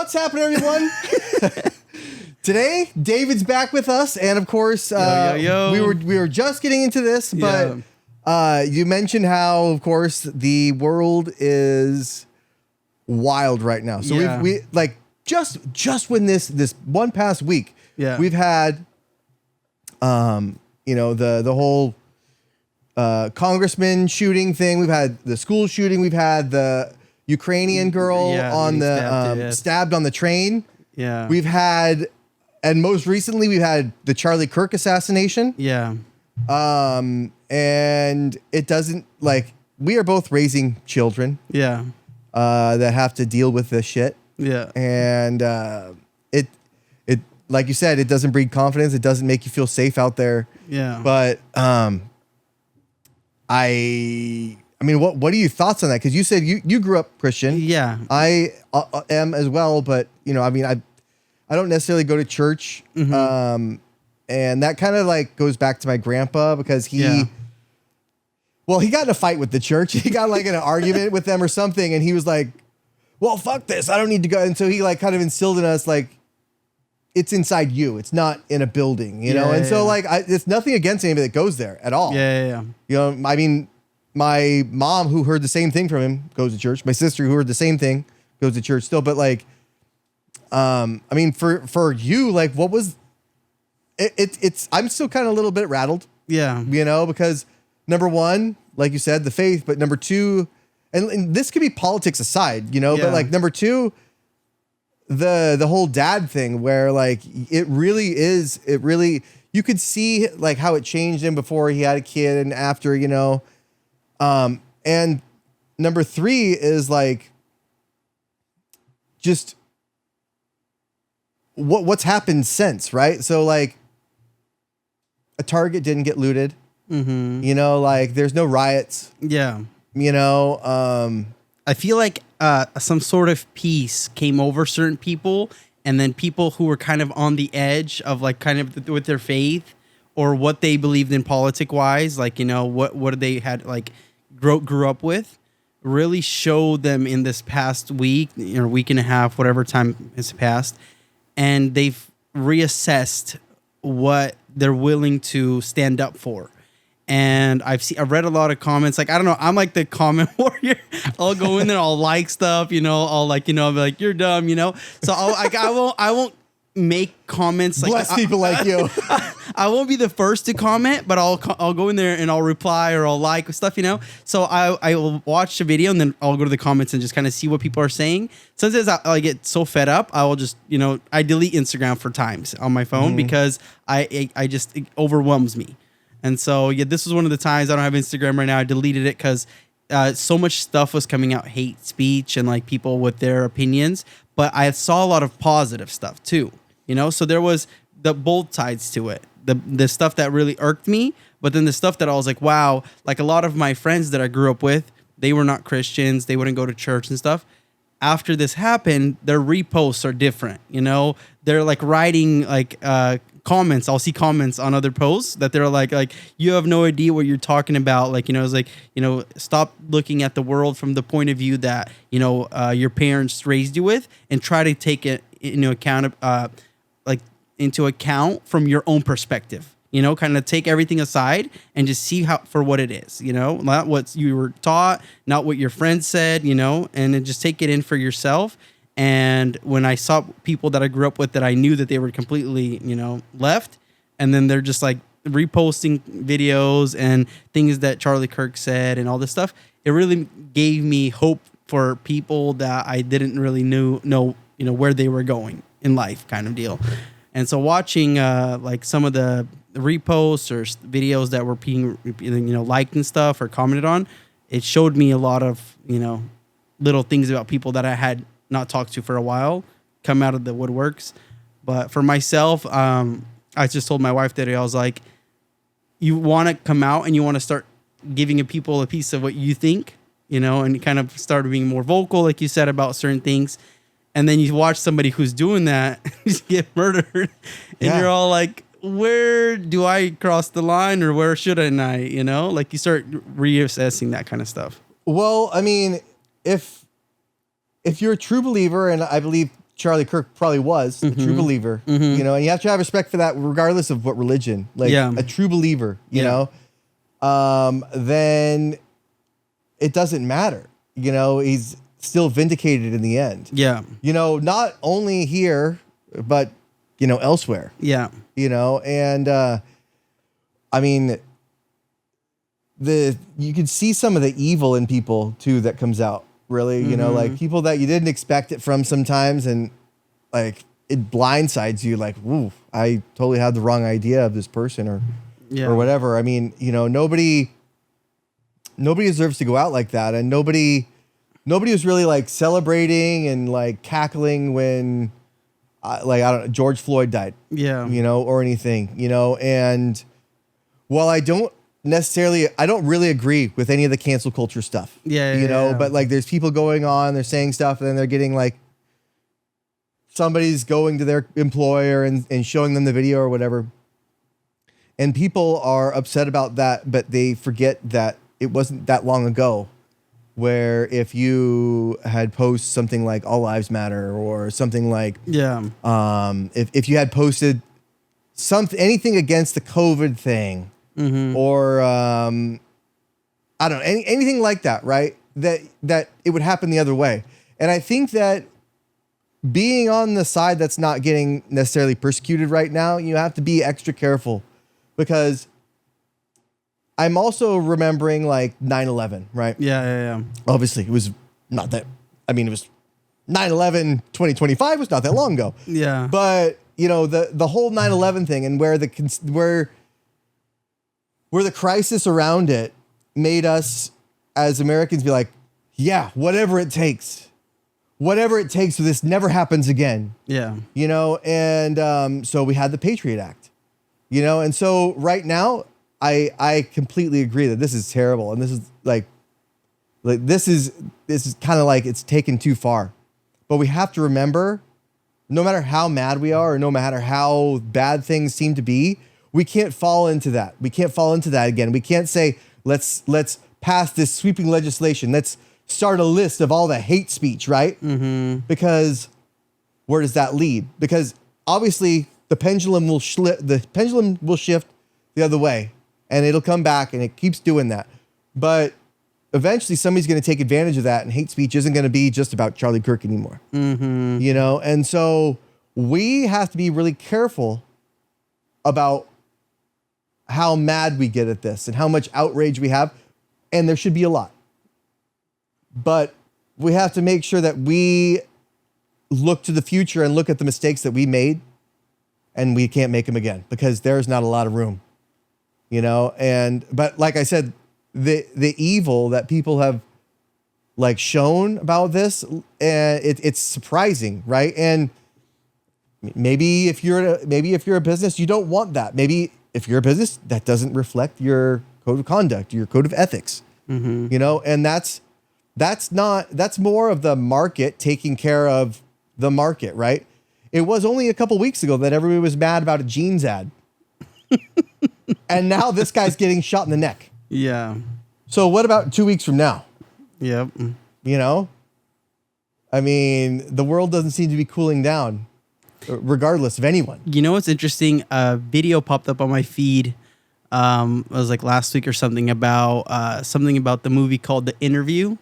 What's happening, everyone? Today, David's back with us, and of course, we were just getting into this, but you mentioned how, of course, the world is wild right now. So we like just when this one past week, we've had, the whole congressman shooting thing. We've had the school shooting. We've had the Ukrainian girl on the stabbed on the train. Yeah. We've had, and most recently we've had the Charlie Kirk assassination. Yeah. And it doesn't, like, we are both raising children. Yeah. That have to deal with this shit. Yeah. And it like you said, it doesn't breed confidence. It doesn't make you feel safe out there. Yeah. But I mean, what are your thoughts on that? Because you said you grew up Christian. Yeah. I am as well, but I mean, I don't necessarily go to church. Mm-hmm. And that kind of like goes back to my grandpa because he got in a fight with the church. He got like in an argument with them or something, and he was like, "Well, fuck this. I don't need to go." And so he like kind of instilled in us like, it's inside you. It's not in a building, you know? And so like, it's nothing against anybody that goes there at all. Yeah. I mean, my mom, who heard the same thing from him, goes to church. My sister, who heard the same thing, goes to church still. But like, I mean, for you, like, what was it's I'm still kind of a little bit rattled. Yeah. Because number one, like you said, the faith, but number two, and this could be politics aside, but like number two, the whole dad thing where like it really you could see like how it changed him before he had a kid and after, and number three is like just what's happened since, right? So like a Target didn't get looted. Mm-hmm. Like there's no riots. Yeah. I feel like some sort of peace came over certain people, and then people who were kind of on the edge of like kind of with their faith or what they believed in politic wise, like, what they had like grew up with, really showed them in this past week, week and a half, whatever time has passed. And they've reassessed what they're willing to stand up for. And I've read a lot of comments. Like, I don't know. I'm like the comment warrior. I'll go in there. I'll like stuff, I'll like, I'll be like, you're dumb, So I won't make comments. Like, bless people like you. I won't be the first to comment, but I'll go in there and I'll reply or I'll like stuff, So I will watch the video and then I'll go to the comments and just kind of see what people are saying. Sometimes I get so fed up, I will just, I delete Instagram for times on my phone because it overwhelms me. And so, this was one of the times I don't have Instagram right now. I deleted it because so much stuff was coming out, hate speech and like people with their opinions. But I saw a lot of positive stuff too, So there was both sides to it. The stuff that really irked me, but then the stuff that I was like, wow, like a lot of my friends that I grew up with, they were not Christians. They wouldn't go to church and stuff. After this happened, their reposts are different, They're like writing like comments. I'll see comments on other posts that they're like you have no idea what you're talking about. Like, it's like, stop looking at the world from the point of view that, your parents raised you with and try to take it into account from your own perspective, kind of take everything aside and just see how for what it is, not what you were taught, not what your friends said, and then just take it in for yourself. And when I saw people that I grew up with that I knew that they were completely, left, and then they're just like reposting videos and things that Charlie Kirk said and all this stuff, it really gave me hope for people that I didn't really know, where they were going in life, kind of deal. And so watching like some of the reposts or videos that were being, liked and stuff or commented on, it showed me a lot of, little things about people that I had not talked to for a while come out of the woodworks. But for myself, I just told my wife today, I was like, you want to come out and you want to start giving people a piece of what you think, and kind of start being more vocal, like you said, about certain things. And then you watch somebody who's doing that just get murdered. And you're all like, where do I cross the line or where shouldn't I, like you start reassessing that kind of stuff. Well, I mean, if you're a true believer, and I believe Charlie Kirk probably was a true believer, you know, and you have to have respect for that regardless of what religion, like a true believer, you know, then it doesn't matter. You know, he's still vindicated in the end. Yeah. You know, not only here, but, you know, elsewhere. Yeah. You know, and I mean, you can see some of the evil in people too that comes out, really, you know, like people that you didn't expect it from sometimes, and like it blindsides you, like, ooh, I totally had the wrong idea of this person or whatever. I mean, you know, nobody deserves to go out like that, and nobody was really like celebrating and like cackling when like, I don't know, George Floyd died. Yeah. You know, or anything, you know, and while I don't really agree with any of the cancel culture stuff. Yeah. You know, but like there's people going on, they're saying stuff, and then they're getting like somebody's going to their employer and showing them the video or whatever. And people are upset about that, but they forget that it wasn't that long ago where if you had posted something like All Lives Matter or something like, if you had posted anything against the COVID thing, or I don't know, anything like that, right? That it would happen the other way. And I think that being on the side that's not getting necessarily persecuted right now, you have to be extra careful, because I'm also remembering like 9/11, right? Yeah. Obviously, it was not that. I mean, it was 9/11. 2025 was not that long ago. Yeah. But you know, the whole 9/11 thing, and where the crisis around it made us as Americans be like, yeah, whatever it takes so this never happens again. Yeah. You know, and so we had the Patriot Act, you know, and so right now I completely agree that this is terrible, and this is like this is kind of like it's taken too far. But we have to remember, no matter how mad we are, or no matter how bad things seem to be, we can't fall into that. We can't fall into that again. We can't say, let's pass this sweeping legislation. Let's start a list of all the hate speech, right? Because where does that lead? Because obviously the pendulum will shift the other way, and it'll come back, and it keeps doing that. But eventually somebody's going to take advantage of that, and hate speech isn't going to be just about Charlie Kirk anymore. You know, and so we have to be really careful about how mad we get at this and how much outrage we have. And there should be a lot. But we have to make sure that we look to the future and look at the mistakes that we made, and we can't make them again, because there's not a lot of room, you know? But like I said, the evil that people have like shown about this, it's surprising, right? And maybe if you're a business, you don't want that. Maybe if you're a business, that doesn't reflect your code of conduct, your code of ethics, you know, and that's more of the market taking care of the market, right? It was only a couple weeks ago that everybody was mad about a jeans ad. And now this guy's getting shot in the neck. Yeah. So what about 2 weeks from now? Yep. You know, I mean, the world doesn't seem to be cooling down, regardless of anyone. You know what's interesting? A video popped up on my feed. It was like last week or something about the movie called The Interview,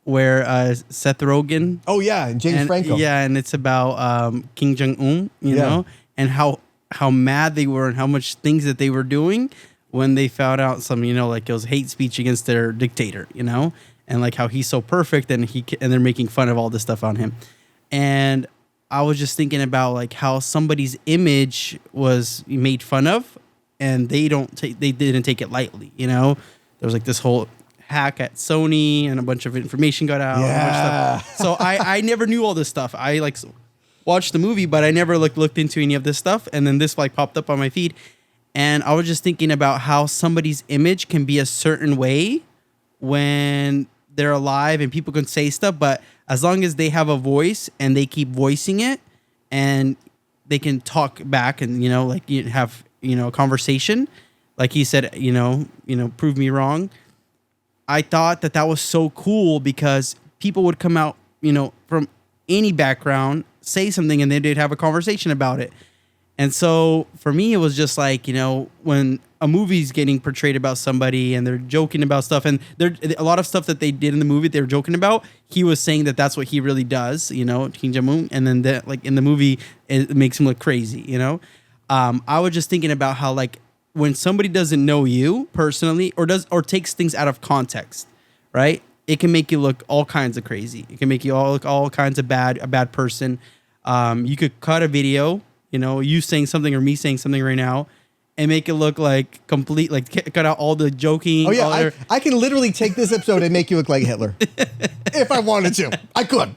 where Seth Rogen. Oh yeah, and James Franco. Yeah, and it's about Kim Jong-un, you know, and how mad they were and how much things that they were doing when they found out some, you know, like it was hate speech against their dictator, you know, and like how he's so perfect, and they're making fun of all this stuff on him. And I was just thinking about like how somebody's image was made fun of, and they didn't take it lightly, you know. There was like this whole hack at Sony, and a bunch of information got out. Yeah. And a bunch of stuff. So I never knew all this stuff. I like watched the movie, but I never like looked into any of this stuff. And then this like popped up on my feed, and I was just thinking about how somebody's image can be a certain way when they're alive, and people can say stuff, but as long as they have a voice and they keep voicing it, and they can talk back, and you know, like you have, you know, a conversation, like he said, you know, prove me wrong. I thought that was so cool, because people would come out, you know, from any background say something and then they'd have a conversation about it. And so for me, it was just like, when a movie's getting portrayed about somebody and they're joking about stuff, and a lot of stuff that they did in the movie they were joking about, he was saying that that's what he really does, Kim Jong-un, and then that, like, in the movie it makes him look crazy. I was just thinking about how, like, when somebody doesn't know you personally or takes things out of context, right? It can make you look all kinds of crazy. It can make you look all kinds of a bad person. You could cut a video, you saying something or me saying something right now, and make it look like complete, like cut out all the joking. Oh yeah, I can literally take this episode and make you look like Hitler if I wanted to. I could,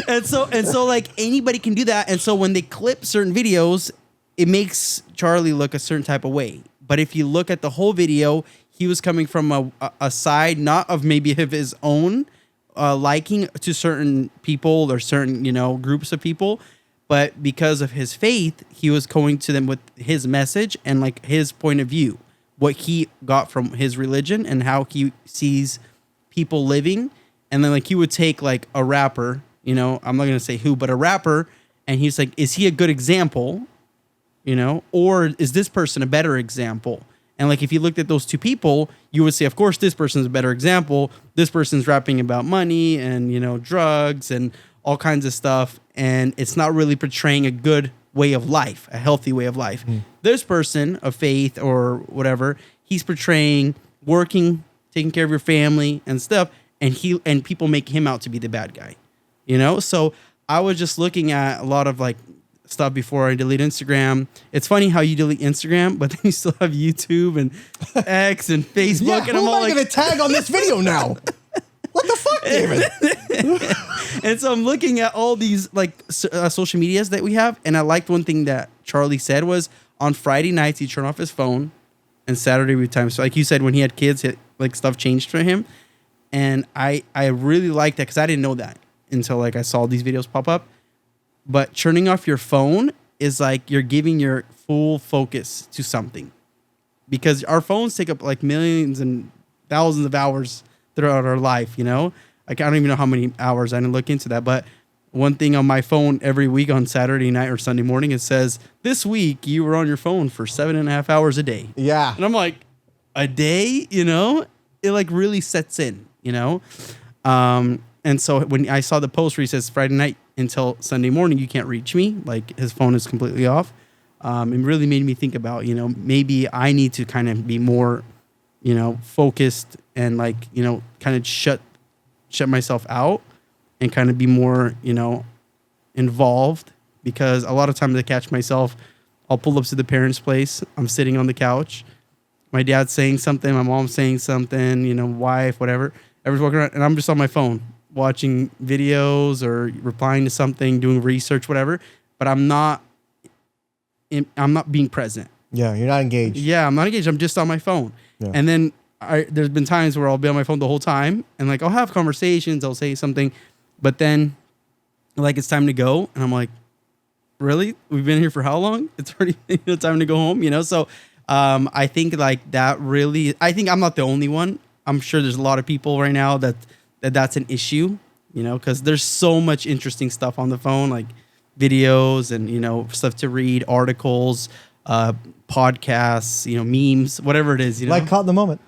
And so like anybody can do that. And so when they clip certain videos, it makes Charlie look a certain type of way. But if you look at the whole video, he was coming from a side, not of maybe of his own liking to certain people or certain, groups of people, but because of his faith, he was going to them with his message and like his point of view, what he got from his religion and how he sees people living. And then like he would take like a rapper, I'm not going to say who, but a rapper, and he's like, is he a good example? Or is this person a better example? And like, if you looked at those two people, you would say, of course, this person's a better example. This person's rapping about money and, drugs and all kinds of stuff. And it's not really portraying a good way of life, a healthy way of life. This person of faith or whatever, he's portraying working, taking care of your family and stuff. And people make him out to be the bad guy, So I was just looking at a lot of like stuff before I delete Instagram. It's funny how you delete Instagram, but then you still have YouTube and X and Facebook. Yeah, and who I'm am all I going to tag on this video now? What the fuck, David? And so I'm looking at all these like social medias that we have, and I liked one thing that Charlie said was on Friday nights he turned off his phone, and Saturday would time. So like you said, when he had kids, like stuff changed for him, and I really liked that because I didn't know that until like I saw these videos pop up. But turning off your phone is like you're giving your full focus to something, because our phones take up like millions and thousands of hours throughout our life, Like I don't even know how many hours. I didn't look into that. But one thing on my phone every week on Saturday night or Sunday morning, it says, this week you were on your phone for 7.5 hours a day. Yeah. And I'm like, a day, It like really sets in, And so when I saw the post where he says Friday night until Sunday morning, you can't reach me, like his phone is completely off. It really made me think about, maybe I need to kind of be more, focused and like, kind of shut myself out and kind of be more, involved, because a lot of times I catch myself, I'll pull up to the parents' place. I'm sitting on the couch. My dad's saying something. My mom's saying something, wife, whatever. Everyone's walking around and I'm just on my phone, watching videos or replying to something, doing research, whatever, but I'm not being present. Yeah, you're not engaged. Yeah, I'm not engaged. I'm just on my phone. Yeah. And then there's been times where I'll be on my phone the whole time and like I'll have conversations, I'll say something, but then like it's time to go and I'm like, really? We've been here for how long? It's already time to go home, So I think like that really, I think I'm not the only one. I'm sure there's a lot of people right now that's an issue, because there's so much interesting stuff on the phone, like videos and, stuff to read, articles, podcasts, memes, whatever it is, Like Caught in the Moment.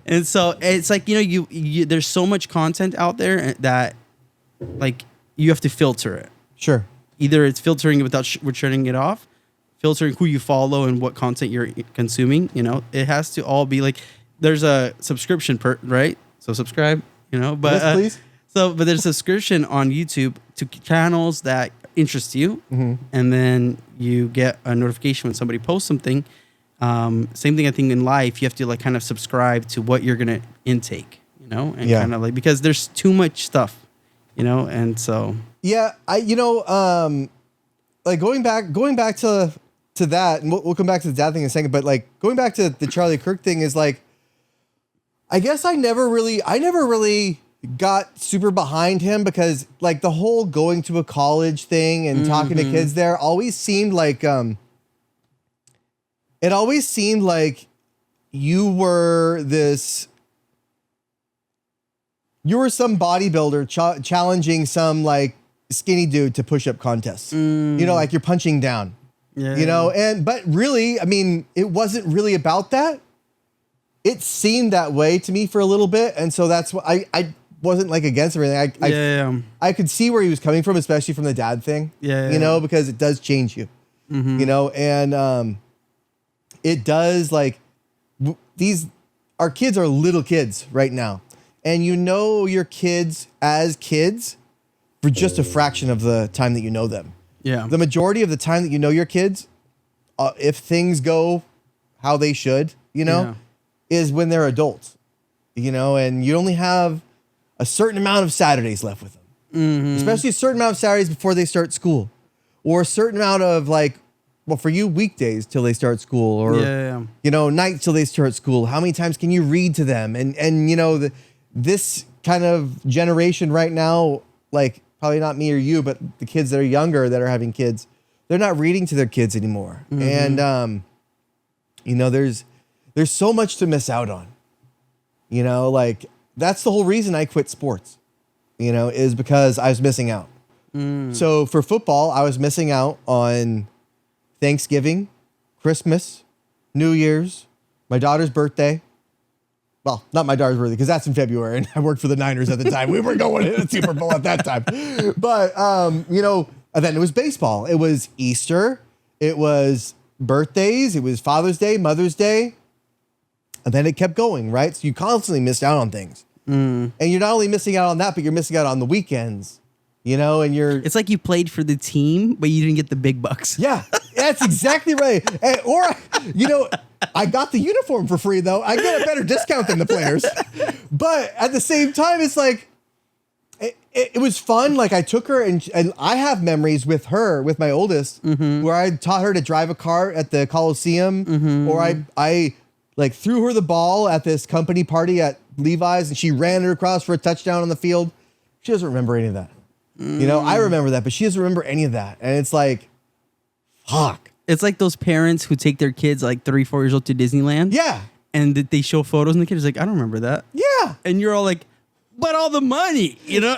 And so it's like, you there's so much content out there that like you have to filter it. Sure. Either it's filtering it without turning it off, filtering who you follow and what content you're consuming. It has to all be like, there's a subscription right? So subscribe, but yes, please. But there's a subscription on YouTube to channels that interest you. Mm-hmm. And then you get a notification when somebody posts something. Same thing, I think in life, you have to like kind of subscribe to what you're going to intake, and kind of like, because there's too much stuff, and so. Yeah. Like going back to that, and we'll come back to the dad thing in a second, but like going back to the Charlie Kirk thing is like, I guess I never really got super behind him, because like the whole going to a college thing and talking to kids there always seemed like, it always seemed like you were this you were some bodybuilder challenging some like skinny dude to push up contests. You know, like you're punching down. Yeah. You know, but really, I mean, it wasn't really about that. It seemed that way to me for a little bit, and so that's what I wasn't like against everything. I could see where he was coming from, especially from the dad thing. You know, because it does change you. You know, and it does like our kids are little kids right now, and you know your kids as kids for just a fraction of the time that you know them. Yeah, the majority of the time that you know your kids, if things go how they should, you know. Is when they're adults, you know, and you only have a certain amount of Saturdays left with them, especially a certain amount of Saturdays before they start school, or a certain amount of like, well, for you, weekdays till they start school, or you know, nights till they start school. How many times can you read to them? And you know, this kind of generation right now, like probably not me or you, but the kids that are younger that are having kids, they're not reading to their kids anymore, and you know, there's so much to miss out on, you know, like that's the whole reason I quit sports, you know, is because I was missing out. So for football, I was missing out on Thanksgiving, Christmas, New Year's, my daughter's birthday. Well, not my daughter's birthday because that's in February and I worked for the Niners at the time. We were going to the Super Bowl at that time. But, you know, and then it was baseball. It was Easter. It was birthdays. It was Father's Day, Mother's Day. And then it kept going, right? So you constantly missed out on things. And you're not only missing out on that, but you're missing out on the weekends, you know, and it's like you played for the team, but you didn't get the big bucks. Yeah, that's exactly right. Or, you know, I got the uniform for free, though. I get a better discount than the players. But at the same time, it's like, it was fun. Like I took her and I have memories with her, with my oldest, where I taught her to drive a car at the Coliseum, or I like threw her the ball at this company party at Levi's and she ran it across for a touchdown on the field. She doesn't remember any of that. You know, I remember that, but she doesn't remember any of that. And it's like, fuck. It's like those parents who take their kids like 3-4 years old to Disneyland. Yeah. And they show photos and the kid's like, I don't remember that. Yeah. And you're all like, but all the money, you know?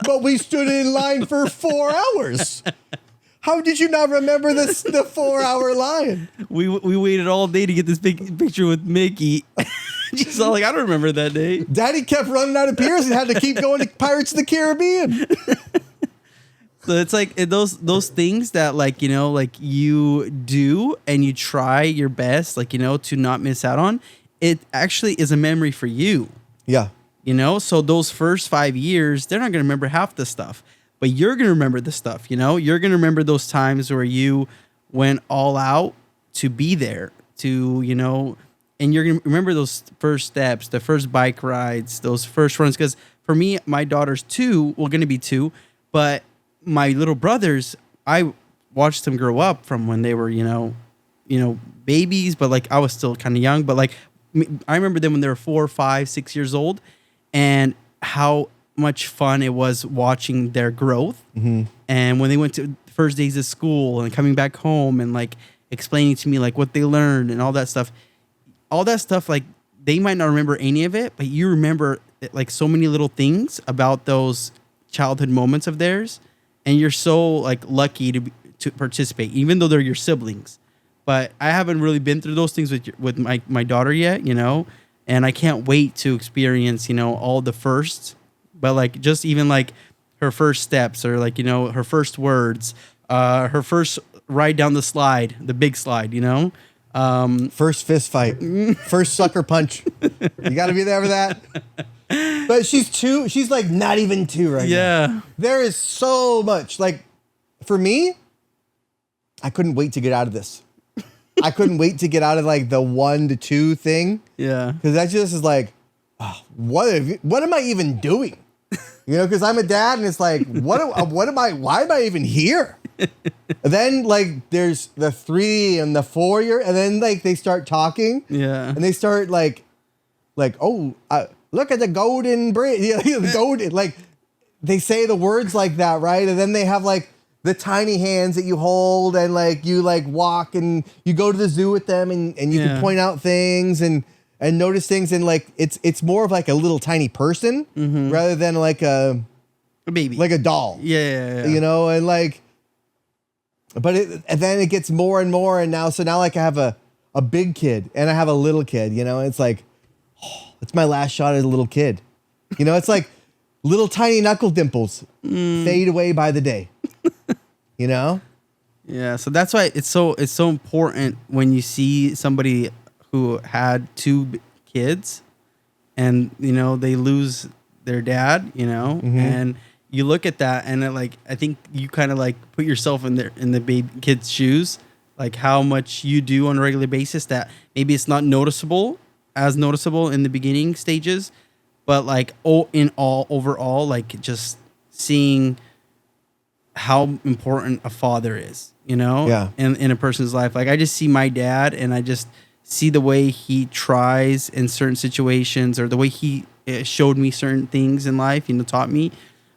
but we stood in line for 4 hours. How did you not remember the 4-hour line? We waited all day to get this big picture with Mickey. She's all like, I don't remember that day. Daddy kept running out of beers and had to keep going to Pirates of the Caribbean. So it's like those things that like, you know, like you do and you try your best, like, you know, to not miss out on. It actually is a memory for you. Yeah. You know, so those first 5 years, they're not going to remember half the stuff. But you're going to remember the stuff, you know? You're going to remember those times where you went all out to be there, to, you know, and you're going to remember those first steps, the first bike rides, those first runs. Because for me, my daughter's 2, well, going to be 2, but my little brothers, I watched them grow up from when they were, you know, babies, but like I was still kind of young. But like I remember them when they were 4, 5, 6 years old, and how much fun it was watching their growth. And when they went to first days of school and coming back home and like explaining to me like what they learned and all that stuff, like they might not remember any of it, but you remember like so many little things about those childhood moments of theirs, and you're so like lucky to participate, even though they're your siblings. But I haven't really been through those things with my daughter yet, you know, and I can't wait to experience, you know, all the firsts. But like just even like her first steps, or like, you know, her first words, her first ride down the slide, the big slide, you know, first fist fight, first sucker punch. You got to be there for that. But she's 2. She's like not even 2 right now. Yeah. There is so much. Like for me, I couldn't wait to get out of this. I couldn't wait to get out of like the 1 to 2 thing. Yeah. Because that just is like, oh, what am I even doing? You know, because I'm a dad, and it's like, why am I even here? And then like there's the 3 and the 4 year, and then like they start talking, and they start like, oh, look at the golden bridge, the golden, like they say the words like that, right? And then they have like the tiny hands that you hold, and like you like walk and you go to the zoo with them, and you can point out things, and and notice things, and like it's more of like a little tiny person rather than like a baby, like a doll. Yeah. You know, and like, but and then it gets more and more, and now like I have a big kid and I have a little kid. You know, and it's like, oh, it's my last shot as a little kid. You know, it's like little tiny knuckle dimples fade away by the day. You know. Yeah, so that's why it's so important when you see somebody who had two kids, and you know they lose their dad, you know, and you look at that, and I think you kind of like put yourself in the baby kid's shoes, like how much you do on a regular basis. That maybe it's not noticeable in the beginning stages, but like overall, like just seeing how important a father is, you know, in a person's life. Like I just see my dad, and I just see the way he tries in certain situations, or the way he showed me certain things in life, you know, taught me.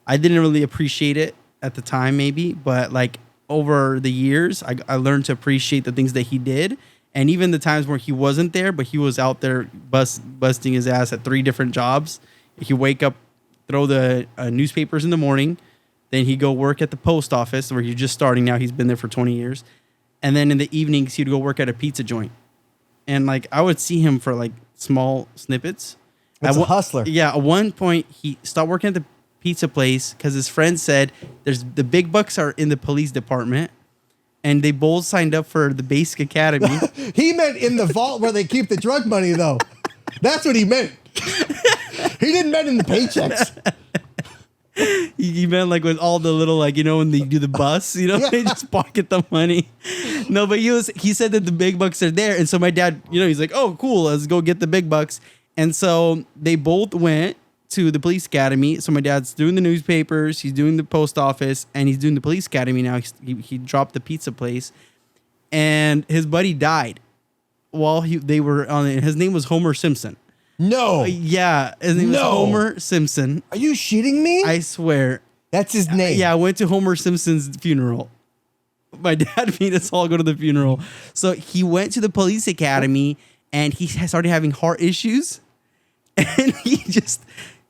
I didn't really appreciate it at the time, maybe, but like over the years, I learned to appreciate the things that he did. And even the times where he wasn't there, but he was out there busting his ass at 3 different jobs. He'd wake up, throw the newspapers in the morning. Then he'd go work at the post office, where he's just starting now. He's been there for 20 years. And then in the evenings, he'd go work at a pizza joint. And like I would see him for like small snippets. That's a hustler. Yeah. At one point, he stopped working at the pizza place because his friend said the big bucks are in the police department. And they both signed up for the basic academy. He meant in the vault where they keep the drug money, though. That's what he meant. He didn't mean in the paychecks. He meant like with all the little, like, you know, when they do the bus, you know, they just pocket the money. No, but he said that the big bucks are there. And so my dad, you know, he's like, oh, cool, let's go get the big bucks. And so they both went to the police academy. So my dad's doing the newspapers, he's doing the post office, and he's doing the police academy now. He dropped the pizza place, and his buddy died while they were on it. His name was Homer Simpson. No. Yeah, his name was Homer Simpson. Are you shitting me? I swear. That's his name. Yeah, I went to Homer Simpson's funeral. My dad made us all go to the funeral. So he went to the police academy, and he started having heart issues. And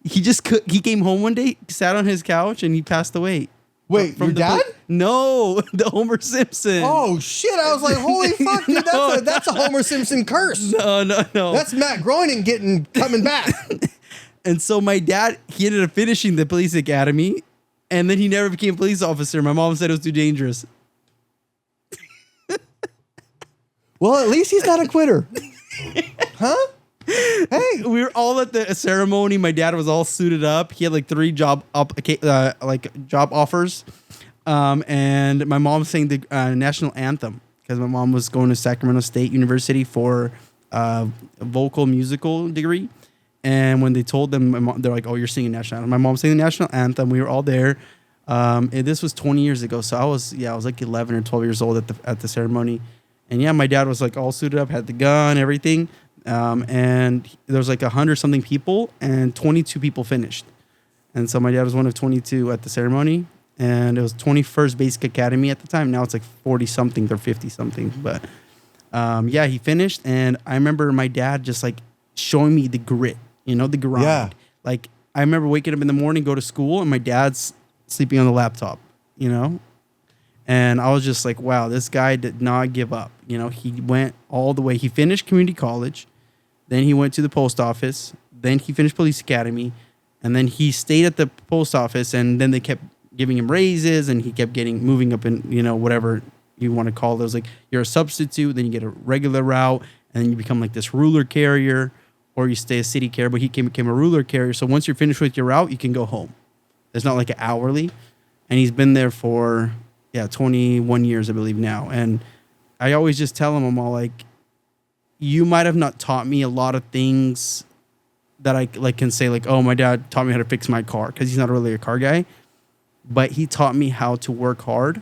he came home one day, sat on his couch, and he passed away. Wait, from your dad? No, the Homer Simpson. Oh shit! I was like, holy fuck, dude, that's a Homer Simpson curse. No. That's Matt Groening coming back. And so my dad, he ended up finishing the police academy, and then he never became a police officer. My mom said it was too dangerous. Well, at least he's not a quitter. Huh? Hey, we were all at the ceremony. My dad was all suited up. He had like 3 job offers, and my mom sang the national anthem because my mom was going to Sacramento State University for a vocal musical degree. And when they told them, they're like, "Oh, you're singing national anthem." My mom sang the national anthem. We were all there. And this was 20 years ago, so I was like 11 or 12 years old at the ceremony. And yeah, my dad was like all suited up, had the gun, everything. And there was like 100-something people, and 22 people finished. And so my dad was one of 22 at the ceremony, and it was 21st Basic Academy at the time. Now it's like 40-something or 50-something. But yeah, he finished, and I remember my dad just like showing me the grit, you know, the grind. Yeah. Like I remember waking up in the morning, go to school, and my dad's sleeping on the laptop, you know. And I was just like, wow, this guy did not give up. You know, he went all the way. He finished community college. Then he went to the post office. Then he finished police academy. And then he stayed at the post office. And then they kept giving him raises. And he kept moving up in, you know, whatever you want to call those. Like you're a substitute. Then you get a regular route. And then you become like this ruler carrier. Or you stay a city carrier. But he became a ruler carrier. So once you're finished with your route, you can go home. It's not like an hourly. And he's been there for... 21 years, I believe now. And I always just tell him, I'm all like, you might have not taught me a lot of things that I like can say like, oh, my dad taught me how to fix my car, because he's not really a car guy. But he taught me how to work hard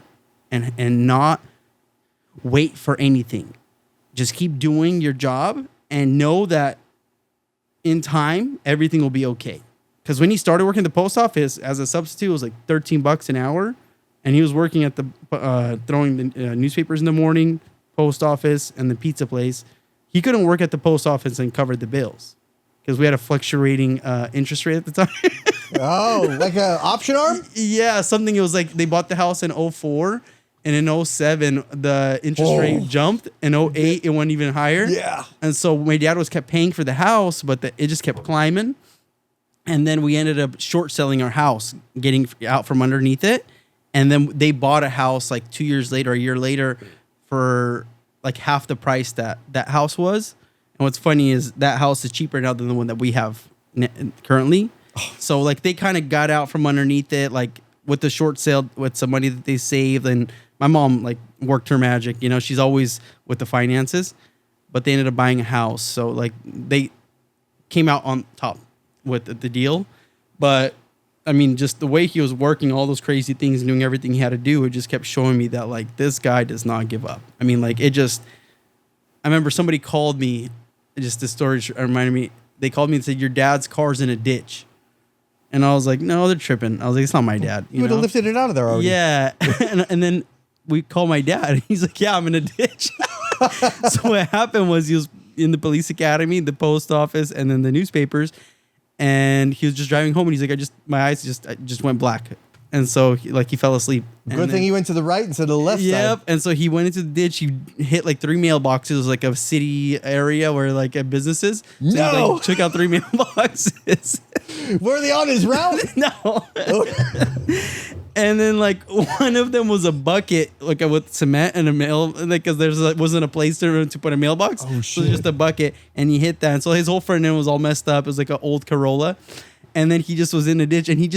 and not wait for anything. Just keep doing your job and know that in time, everything will be okay. Because when he started working at the post office as a substitute, it was like $13 an hour. And he was working at the throwing the newspapers in the morning, post office, and the pizza place he couldn't work at the post office and cover the bills because we had a fluctuating interest rate at the time. Oh, like an option arm? Yeah, something. It was like they bought the house in 2004, and in 2007 the interest rate jumped. In 2008 it went even higher. Yeah. And so my dad kept paying for the house, but it just kept climbing. And then we ended up short selling our house, getting out from underneath it. And then they bought a house like 2 years later, a year later, for like half the price that house was. And what's funny is that house is cheaper now than the one that we have currently. So like they kind of got out from underneath it, like with the short sale, with some money that they saved. And my mom like worked her magic, you know, she's always with the finances, but they ended up buying a house. So like they came out on top with the deal. But I mean, just the way he was working all those crazy things and doing everything he had to do, it just kept showing me that like this guy does not give up. I mean, like I remember somebody called me, just this story reminded me, they called me and said, your dad's car's in a ditch. And I was like, no, they're tripping. I was like, it's not my dad. You would have lifted it out of there already. Yeah. and then we called my dad. And he's like, yeah, I'm in a ditch. So what happened was he was in the police academy, the post office, and then the newspapers. And he was just driving home. And he's like, my eyes just went black. And so he fell asleep. Good thing he went to the right instead of the left side. Yep. And so he went into the ditch. He hit like 3 mailboxes. It was like a city area where like a businesses. So no. He like, took out 3 mailboxes. Were they on his route? No. And then like one of them was a bucket, like with cement and a mail, like because there wasn't a place to put a mailbox. Oh shit! So it was just a bucket, and he hit that. And so his whole front end was all messed up. It was like an old Corolla, and then he just was in a ditch, and he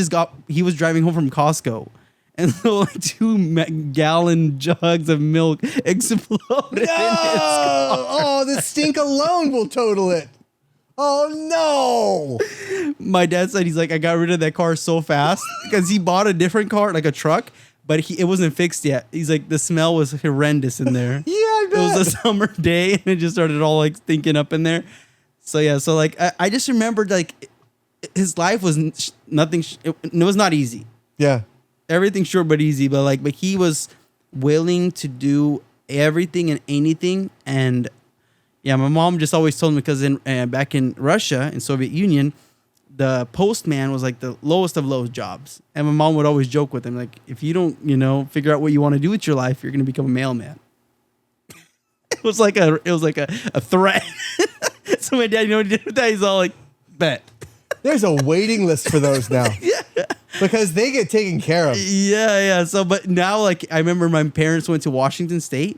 was driving home from Costco, and so like 2-gallon jugs of milk exploded in his car. Oh, the stink alone will total it. Oh no! My dad said he's like, I got rid of that car so fast because he bought a different car, like a truck, but it wasn't fixed yet. He's like, the smell was horrendous in there. Yeah, I bet. It was a summer day and it just started all like stinking up in there. So yeah, so like I just remembered like his life was nothing. It was not easy. Yeah, everything short but easy. But he was willing to do everything and anything. And yeah, my mom just always told me because back in Russia, in Soviet Union, the postman was like the lowest of low jobs. And my mom would always joke with him, like, if you don't, figure out what you want to do with your life, you're going to become a mailman. It was like a threat. So my dad, what he did with that? He's all like, bet. There's a waiting list for those now. Yeah. Because they get taken care of. Yeah. So, but now, like, I remember my parents went to Washington State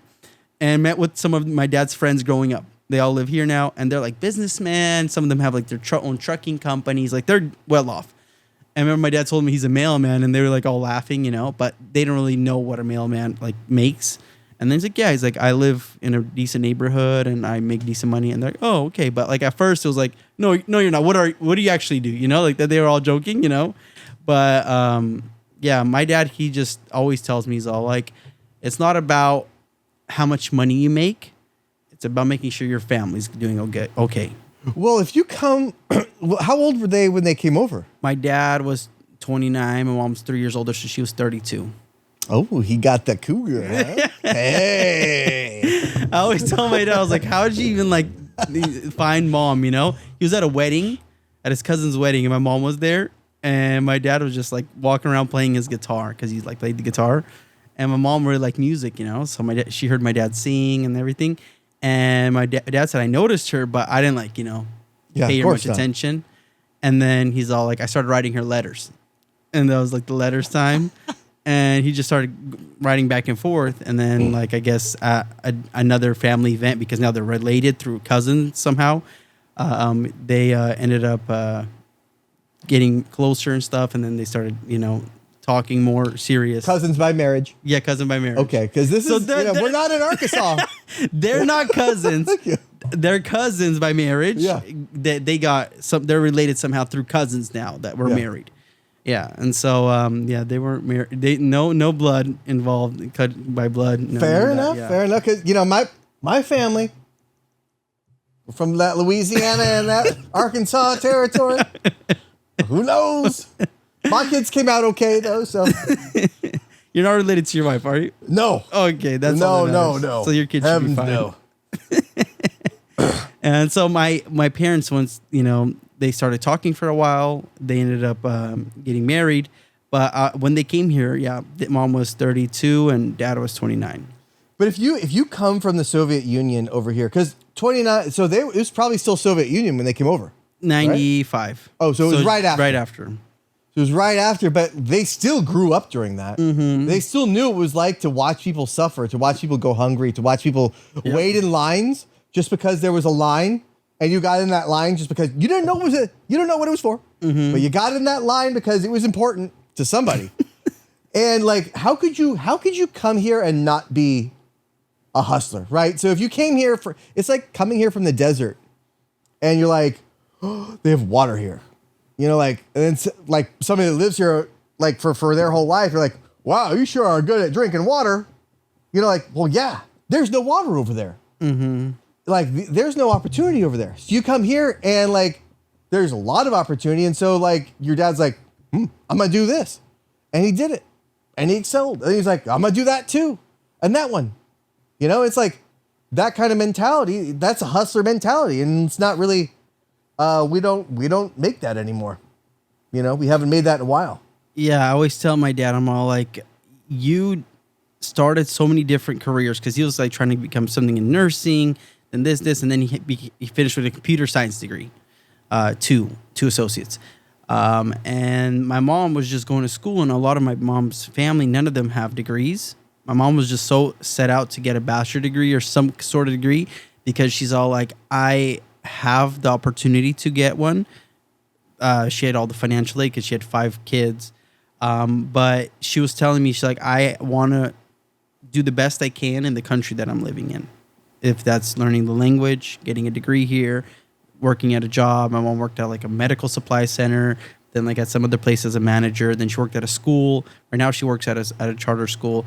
and met with some of my dad's friends growing up. They all live here now, and they're like businessmen. Some of them have like their own trucking companies. Like they're well off. I remember my dad told me he's a mailman, and they were like all laughing, but they don't really know what a mailman like makes. And then he's like, yeah, he's like, I live in a decent neighborhood and I make decent money. And they're like, oh, okay. But like at first it was like, no, you're not. What do you actually do? Like that they were all joking, But yeah, my dad, he just always tells me, he's all like, it's not about how much money you make. It's about making sure your family's doing okay. Well, if you come, how old were they when they came over? My dad was 29. My mom's 3 years older, so she was 32. Oh, he got the cougar, huh? Hey. I always tell my dad, I was like, how did you even like find mom, He was at a wedding, at his cousin's wedding, and my mom was there. And my dad was just like walking around playing his guitar because he's like played the guitar. And my mom really liked music, So she heard my dad sing and everything. And my dad said, I noticed her, but I didn't pay her much attention. And then he's all like, I started writing her letters. And that was like the letters time. And he just started writing back and forth. And then I guess another family event, because now they're related through cousins somehow. They ended up getting closer and stuff. And then they started, talking more serious. Cousins by marriage. Yeah, cousin by marriage. Okay, because we're not in Arkansas. They're not cousins. They're cousins by marriage. Yeah. They're related somehow through cousins now that were married. Yeah, and so they weren't married. No blood involved, cut by blood. Fair enough. Because my family from that Louisiana and that Arkansas territory. Who knows? My kids came out okay though. So you're not related to your wife, are you? No. Okay, that's no. So your kids should be fine. No. And so my parents, once, they started talking for a while, they ended up getting married. But when they came here, mom was 32 and dad was 29. But if you come from the Soviet Union over here, because 29, so it was probably still Soviet Union when they came over. 95. Right? Oh, so it was right after. Right after. It was right after, but they still grew up during that. Mm-hmm. They still knew it was like to watch people suffer, to watch people go hungry, to watch people wait in lines just because there was a line, and you got in that line just because you didn't know what it was for, but you got in that line because it was important to somebody. And like, how could you come here and not be a hustler, right? So if you came here it's like coming here from the desert, and you're like, oh, they have water here. Like, and then like somebody that lives here, like for their whole life, you're like, wow, you sure are good at drinking water. Like, well, yeah, there's no water over there. Mm-hmm. Like, there's no opportunity over there. So you come here and like, there's a lot of opportunity. And so like, your dad's like, I'm going to do this. And he did it. And he excelled. And he's like, I'm going to do that too. And that one, it's like that kind of mentality. That's a hustler mentality. And it's not really, we don't make that anymore. We haven't made that in a while. Yeah, I always tell my dad, I'm all like, you started so many different careers, because he was like trying to become something in nursing, then this, and then he finished with a computer science degree, two associates. And my mom was just going to school, and a lot of my mom's family, none of them have degrees. My mom was just so set out to get a bachelor degree or some sort of degree, because she's all like, I have the opportunity to get one. She had all the financial aid because she had 5 kids. But she was telling me, she's like, I want to do the best I can in the country that I'm living in. If that's learning the language, getting a degree here, working at a job. My mom worked at like a medical supply center, then like at some other place as a manager. Then she worked at a school. Right now she works at a charter school.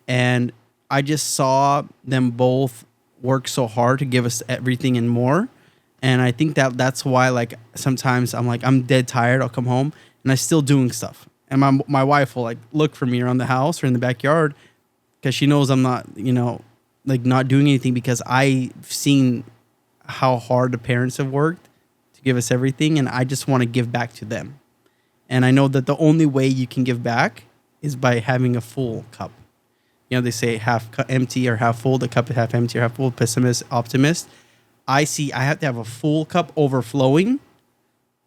And I just saw them both work so hard to give us everything and more. And I think that's why, like, sometimes I'm like, I'm dead tired. I'll come home and I'm still doing stuff. And my wife will like look for me around the house or in the backyard, because she knows I'm not, like not doing anything, because I've seen how hard the parents have worked to give us everything. And I just want to give back to them. And I know that the only way you can give back is by having a full cup. They say half empty or half full, the cup is half empty or half full, pessimist, optimist. I have to have a full cup overflowing,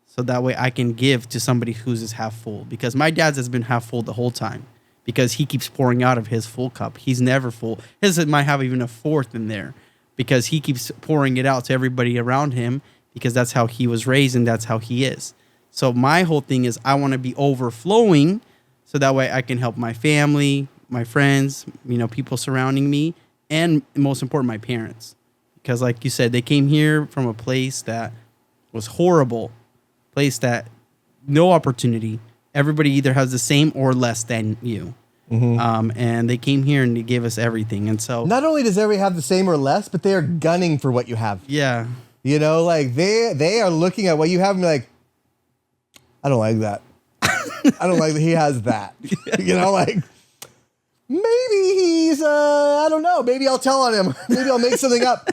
so that way I can give to somebody who's just half full. Because my dad's has been half full the whole time, because he keeps pouring out of his full cup. He's never full. His might have even a fourth in there, because he keeps pouring it out to everybody around him, because that's how he was raised and that's how he is. So my whole thing is I want to be overflowing, so that way I can help my family, my friends, people surrounding me, and most important, my parents. Because like you said, they came here from a place that was horrible, place that no opportunity. Everybody either has the same or less than you. Mm-hmm. And they came here and they gave us everything. And so not only does everybody have the same or less, but they are gunning for what you have. Yeah. Like they are looking at what you have and be like, I don't like that. I don't like that he has that. Like, maybe he's, I don't know. Maybe I'll tell on him. Maybe I'll make something up.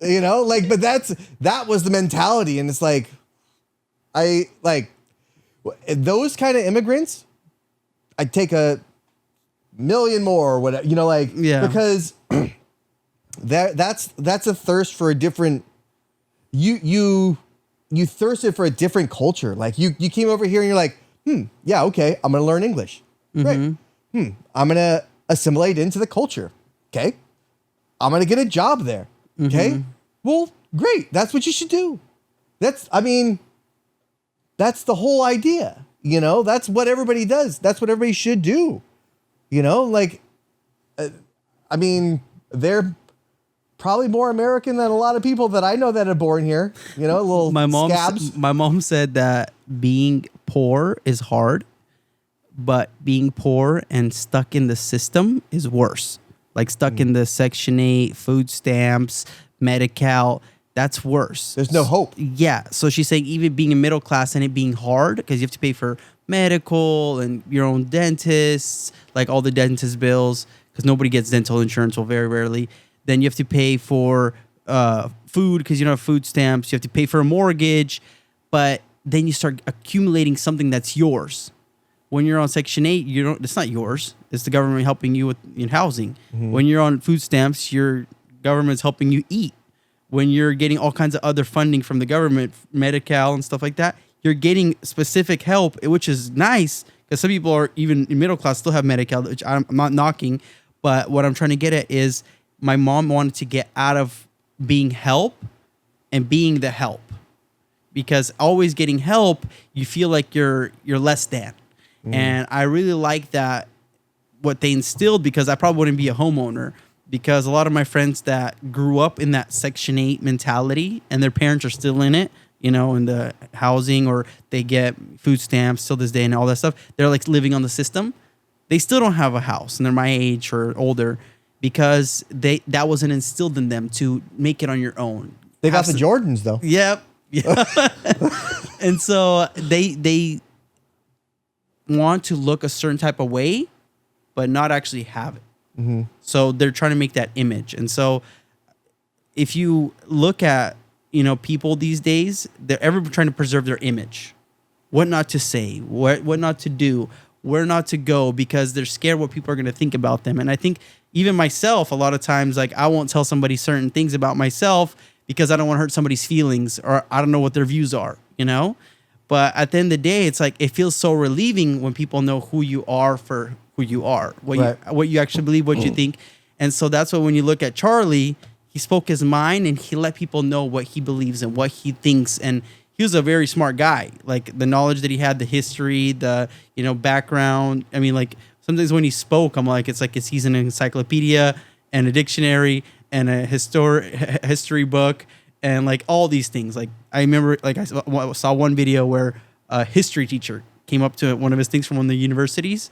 But that was the mentality. And it's like, I like those kind of immigrants, I'd take a million more or whatever, because that's a thirst for a different, you thirsted for a different culture. Like you came over here and you're like, yeah, okay, I'm going to learn English. Mm-hmm. Great. I'm going to assimilate into the culture. Okay. I'm going to get a job there. Okay. Mm-hmm. Well, great. That's what you should do. That's the whole idea. That's what everybody does. That's what everybody should do. They're probably more American than a lot of people that I know that are born here. Little scabs. My mom said that being poor is hard, but being poor and stuck in the system is worse. Like stuck in the Section 8, food stamps, Medi-Cal, that's worse. There's no hope. Yeah. So she's saying even being in middle class and it being hard, because you have to pay for medical and your own dentists, like all the dentist bills, because nobody gets dental insurance, or very rarely. Then you have to pay for food because you don't have food stamps. You have to pay for a mortgage, but then you start accumulating something that's yours. When you're on Section 8, you don't. It's not yours. It's the government helping you with housing. Mm-hmm. When you're on food stamps, your government's helping you eat. When you're getting all kinds of other funding from the government, Medi-Cal and stuff like that, you're getting specific help, which is nice because some people are even in middle class still have Medi-Cal, which I'm not knocking. But what I'm trying to get at is my mom wanted to get out of being help and being the help, because always getting help, you feel like you're less than. And I really like that, what they instilled, because I probably wouldn't be a homeowner, because a lot of my friends that grew up in that Section 8 mentality and their parents are still in it, in the housing, or they get food stamps till this day and all that stuff. They're like living on the system. They still don't have a house and they're my age or older because that wasn't instilled in them to make it on your own. They got the Jordans though. Yep. Yeah. And so they want to look a certain type of way, but not actually have it. Mm-hmm. So they're trying to make that image. And so if you look at, people these days, they're ever trying to preserve their image, what not to say, what not to do, where not to go, because they're scared what people are going to think about them. And I think even myself, a lot of times, like I won't tell somebody certain things about myself because I don't want to hurt somebody's feelings, or I don't know what their views are, But at the end of the day, it's like it feels so relieving when people know who you are for who you are, what you actually believe, what you think. And so that's why when you look at Charlie, he spoke his mind and he let people know what he believes and what he thinks. And he was a very smart guy. Like the knowledge that he had, the history, the background. I mean, like sometimes when he spoke, I'm like, he's an encyclopedia and a dictionary and a history book. And like all these things, like I remember, like I saw one video where a history teacher came up to one of his things from one of the universities,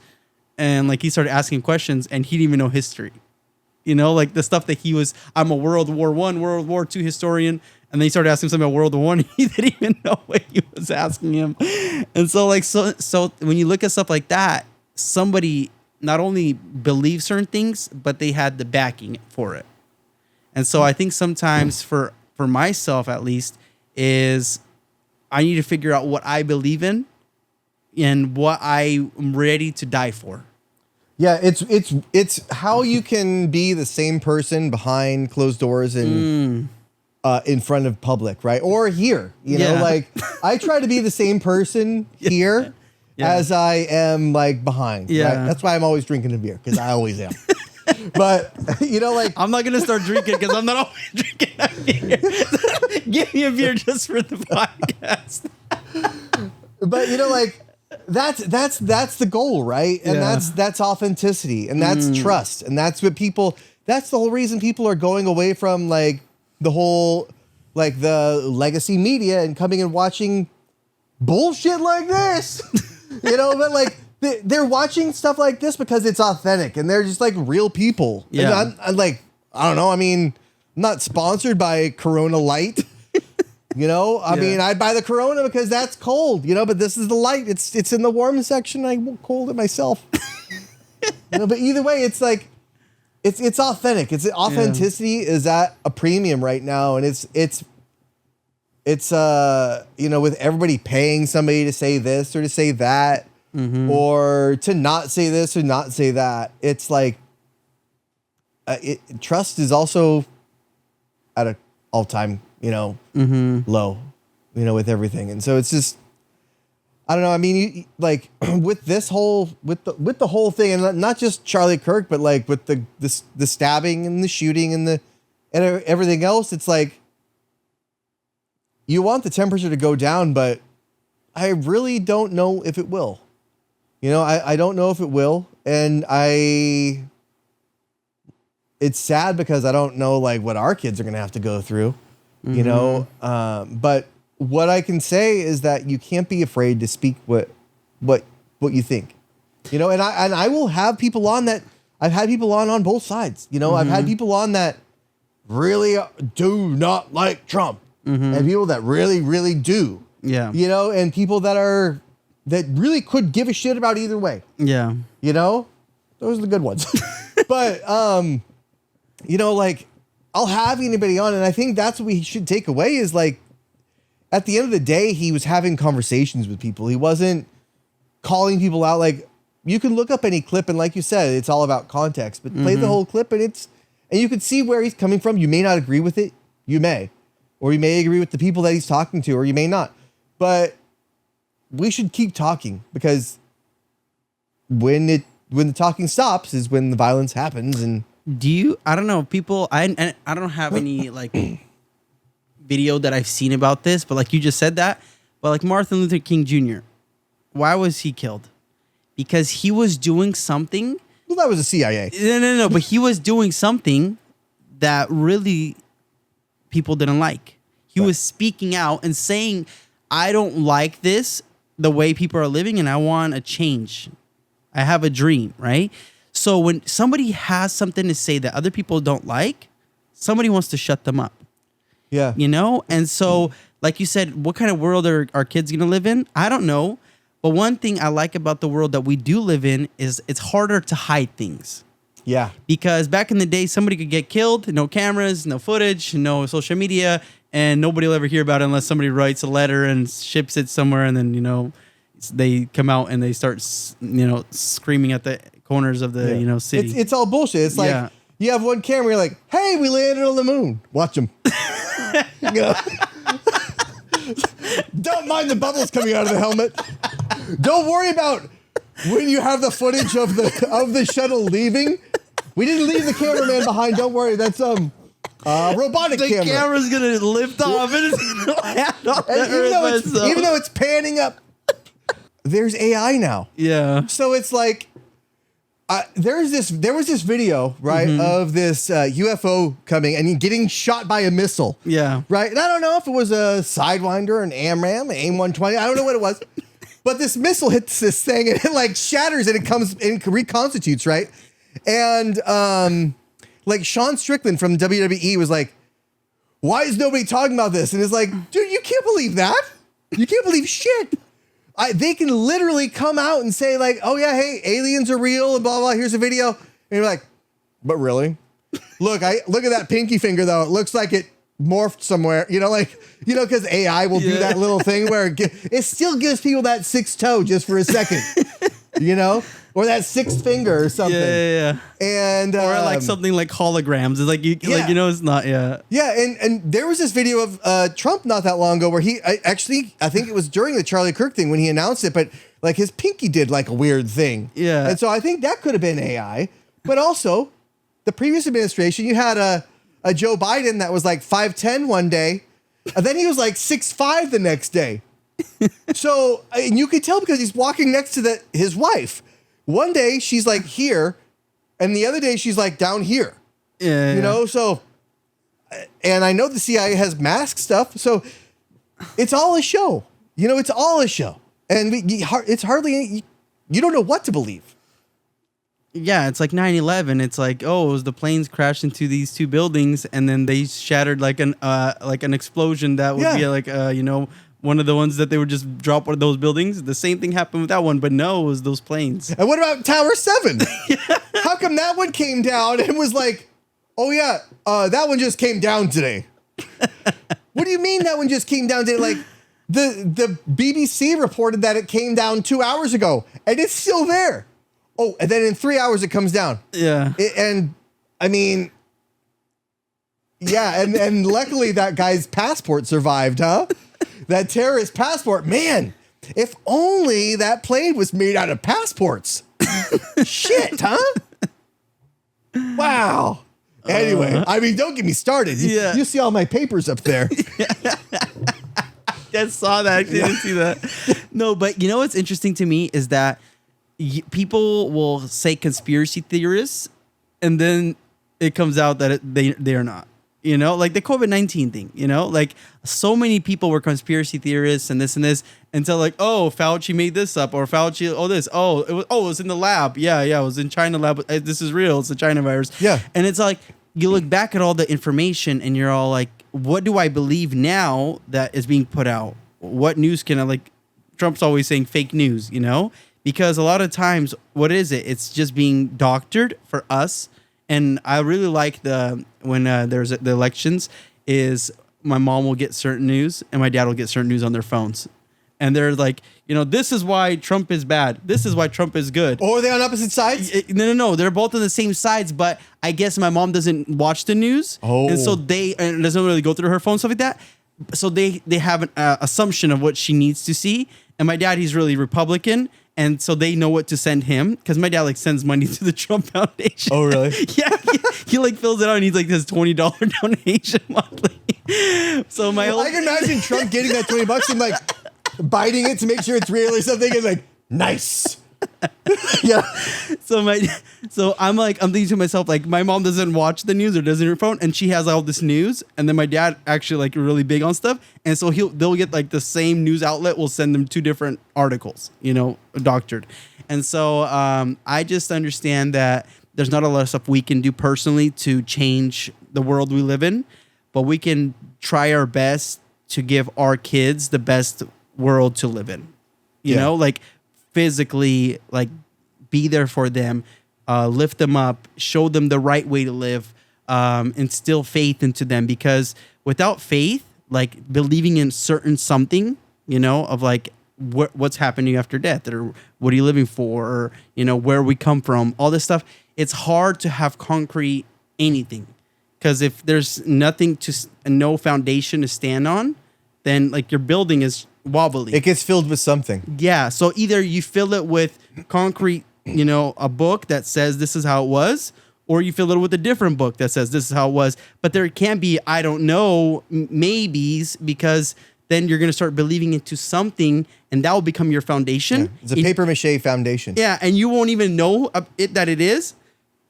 and like he started asking questions, and he didn't even know history, like the stuff that I'm a World War I, World War II historian, and then he started asking something about World War I, he didn't even know what he was asking him, and so when you look at stuff like that, somebody not only believes certain things, but they had the backing for it, and so I think sometimes for myself at least, is I need to figure out what I believe in and what I'm ready to die for. Yeah, it's how you can be the same person behind closed doors and in front of public, right? Or here, like I try to be the same person here as I am like behind. Yeah, right? That's why I'm always drinking a beer, because I always am. But like I'm not gonna start drinking because I'm not always drinking a beer. Give me a beer just for the podcast. But like that's the goal, right? And that's authenticity, and that's trust, and that's what people. That's the whole reason people are going away from like the whole like the legacy media and coming and watching bullshit like this. But like. They're watching stuff like this because it's authentic and they're just like real people. Yeah. And I'm like, I don't know. I mean, I'm not sponsored by Corona Light. I mean, I'd buy the Corona because that's cold, but this is the light. It's in the warm section. I won't cold it myself. But either way, it's like, it's authentic. Authenticity is at a premium right now. And it's with everybody paying somebody to say this or to say that. Mm-hmm. Or to not say this or not say that. It's like trust is also at an all-time, low, with everything. And so it's just, I don't know. I mean, like with this whole, with the whole thing, and not just Charlie Kirk, but like with the stabbing and the shooting and everything else, it's like you want the temperature to go down, but I really don't know if it will. I don't know if it will. And it's sad because I don't know like what our kids are going to have to go through, but what I can say is that you can't be afraid to speak what you think, and I will have people on that. I've had people on both sides, I've had people on that really do not like Trump and people that really, really do, and people that really could give a shit about either way. Yeah. Those are the good ones. But, like I'll have anybody on. And I think that's what we should take away is like, at the end of the day, he was having conversations with people. He wasn't calling people out. Like, you can look up any clip, and like you said, it's all about context, but play the whole clip, and you can see where he's coming from. You may not agree with it. You may. Or you may agree with the people that he's talking to, or you may not. But we should keep talking, because when the talking stops is when the violence happens. And I don't know, people, I don't have any like video that I've seen about this, but like you just said that, but like Martin Luther King Jr., why was he killed? Because he was doing something. Well, that was the CIA. No, but he was doing something that really people didn't like. He was speaking out and saying, I don't like this, the way people are living, and I want a change. I have a dream, right? So when somebody has something to say that other people don't like, somebody wants to shut them up. Yeah. You know? And so, like you said, what kind of world are our kids going to live in? I don't know. But one thing I like about the world that we do live in is it's harder to hide things. Yeah. Because back in the day, somebody could get killed, no cameras, no footage, no social media, and nobody will ever hear about it unless somebody writes a letter and ships it somewhere, and then, you know, they come out and they start, you know, screaming at the corners of the, you know, city. It's all bullshit. It's like, you have one camera, you're like, hey, we landed on the moon. Watch them. You know? Don't mind the bubbles coming out of the helmet. Don't worry about when you have the footage of the shuttle leaving. We didn't leave the cameraman behind. Don't worry. That's robotic camera. The camera's gonna lift off and it's gonna land on the earth. Even though it's panning up, there's AI now. Yeah. So it's like there was this video, right, of this UFO coming and getting shot by a missile. Yeah. Right. And I don't know if it was a Sidewinder, an AMRAAM, an AIM-120. I don't know what it was. But this missile hits this thing and it like shatters and it comes and reconstitutes, right? And like Sean Strickland from WWE was like, why is nobody talking about this? And it's like, dude, you can't believe that. You can't believe shit. They can literally come out and say like, oh yeah, hey, aliens are real and blah, blah, here's a video. And you're like, but really? Look at that pinky finger though. It looks like it morphed somewhere, you know, like, you know, because AI will do that little thing where it still gives people that sixth toe just for a second, you know, or that sixth finger or something. Yeah. And or like something like holograms. It's like like, you know, it's not. Yeah. And there was this video of Trump not that long ago where I think it was during the Charlie Kirk thing when he announced it, but like his pinky did like a weird thing. Yeah. And so I think that could have been AI, but also the previous administration, you had a Joe Biden that was like 5'10" one day, and then he was like 6'5" the next day. So, and you could tell because he's walking next to his wife. One day she's like here, and the other day she's like down here. Yeah. You know, so, and I know the CIA has mask stuff, so it's all a show. You know, it's all a show. And it's hardly, you don't know what to believe. Yeah, it's like 9/11. It's like, oh, it was the planes crashed into these two buildings, and then they shattered like an explosion that would be like you know, one of the ones that they would just drop one of those buildings. The same thing happened with that one, but no, it was those planes. And what about Tower 7? How come that one came down and was like, oh yeah, that one just came down today? What do you mean that one just came down today? Like the BBC reported that it came down 2 hours ago, and it's still there. Oh, and then in 3 hours it comes down. Yeah. And I mean, yeah, and luckily that guy's passport survived, huh? That terrorist passport. Man, if only that plane was made out of passports. Shit, huh? Wow. Anyway, I mean, don't get me started. You see all my papers up there. I saw that. I didn't see that. No, but you know what's interesting to me is that people will say conspiracy theorists, and then it comes out that they are not. You know, like the COVID-19 thing. You know, like so many people were conspiracy theorists and this until like, oh, Fauci made this up, or Fauci, it was in the lab. Yeah, it was in China lab. This is real. It's the China virus. Yeah, and it's like you look back at all the information and you're all like, what do I believe now that is being put out? What news can I like? Trump's always saying fake news. You know. Because a lot of times, what is it? It's just being doctored for us And I really like when there's the elections is my mom will get certain news and my dad will get certain news on their phones. And they're like, this is why Trump is bad. This is why Trump is good. Or are they on opposite sides? No. They're both on the same sides, but I guess my mom doesn't watch the news. Oh. And so and doesn't really go through her phone, stuff like that. So they have an assumption of what she needs to see. And my dad, he's really Republican. And so they know what to send him because my dad sends money to the Trump Foundation. Oh, really? Yeah. He fills it out and he's this $20 donation monthly. So I can imagine Trump getting that $20 and biting it to make sure it's real or something and nice. Yeah. So I'm thinking to myself, my mom doesn't watch the news or doesn't her phone, and she has all this news, and then my dad actually really big on stuff, and so they'll get the same news outlet will send them 2 different articles, doctored, and so I just understand that there's not a lot of stuff we can do personally to change the world we live in, but we can try our best to give our kids the best world to live in, you know, physically, be there for them, lift them up, show them the right way to live, instill faith into them, because without faith, believing in certain something, of what's happening after death, or what are you living for, or where we come from, all this stuff, it's hard to have concrete anything, because if there's no foundation to stand on, then your building is wobbly. It gets filled with something. Yeah. So either you fill it with concrete, a book that says this is how it was, or you fill it with a different book that says this is how it was. But there can't be, I don't know, maybes, because then you're going to start believing into something and that will become your foundation. Yeah. It's a paper mache foundation. Yeah. And you won't even know that it is,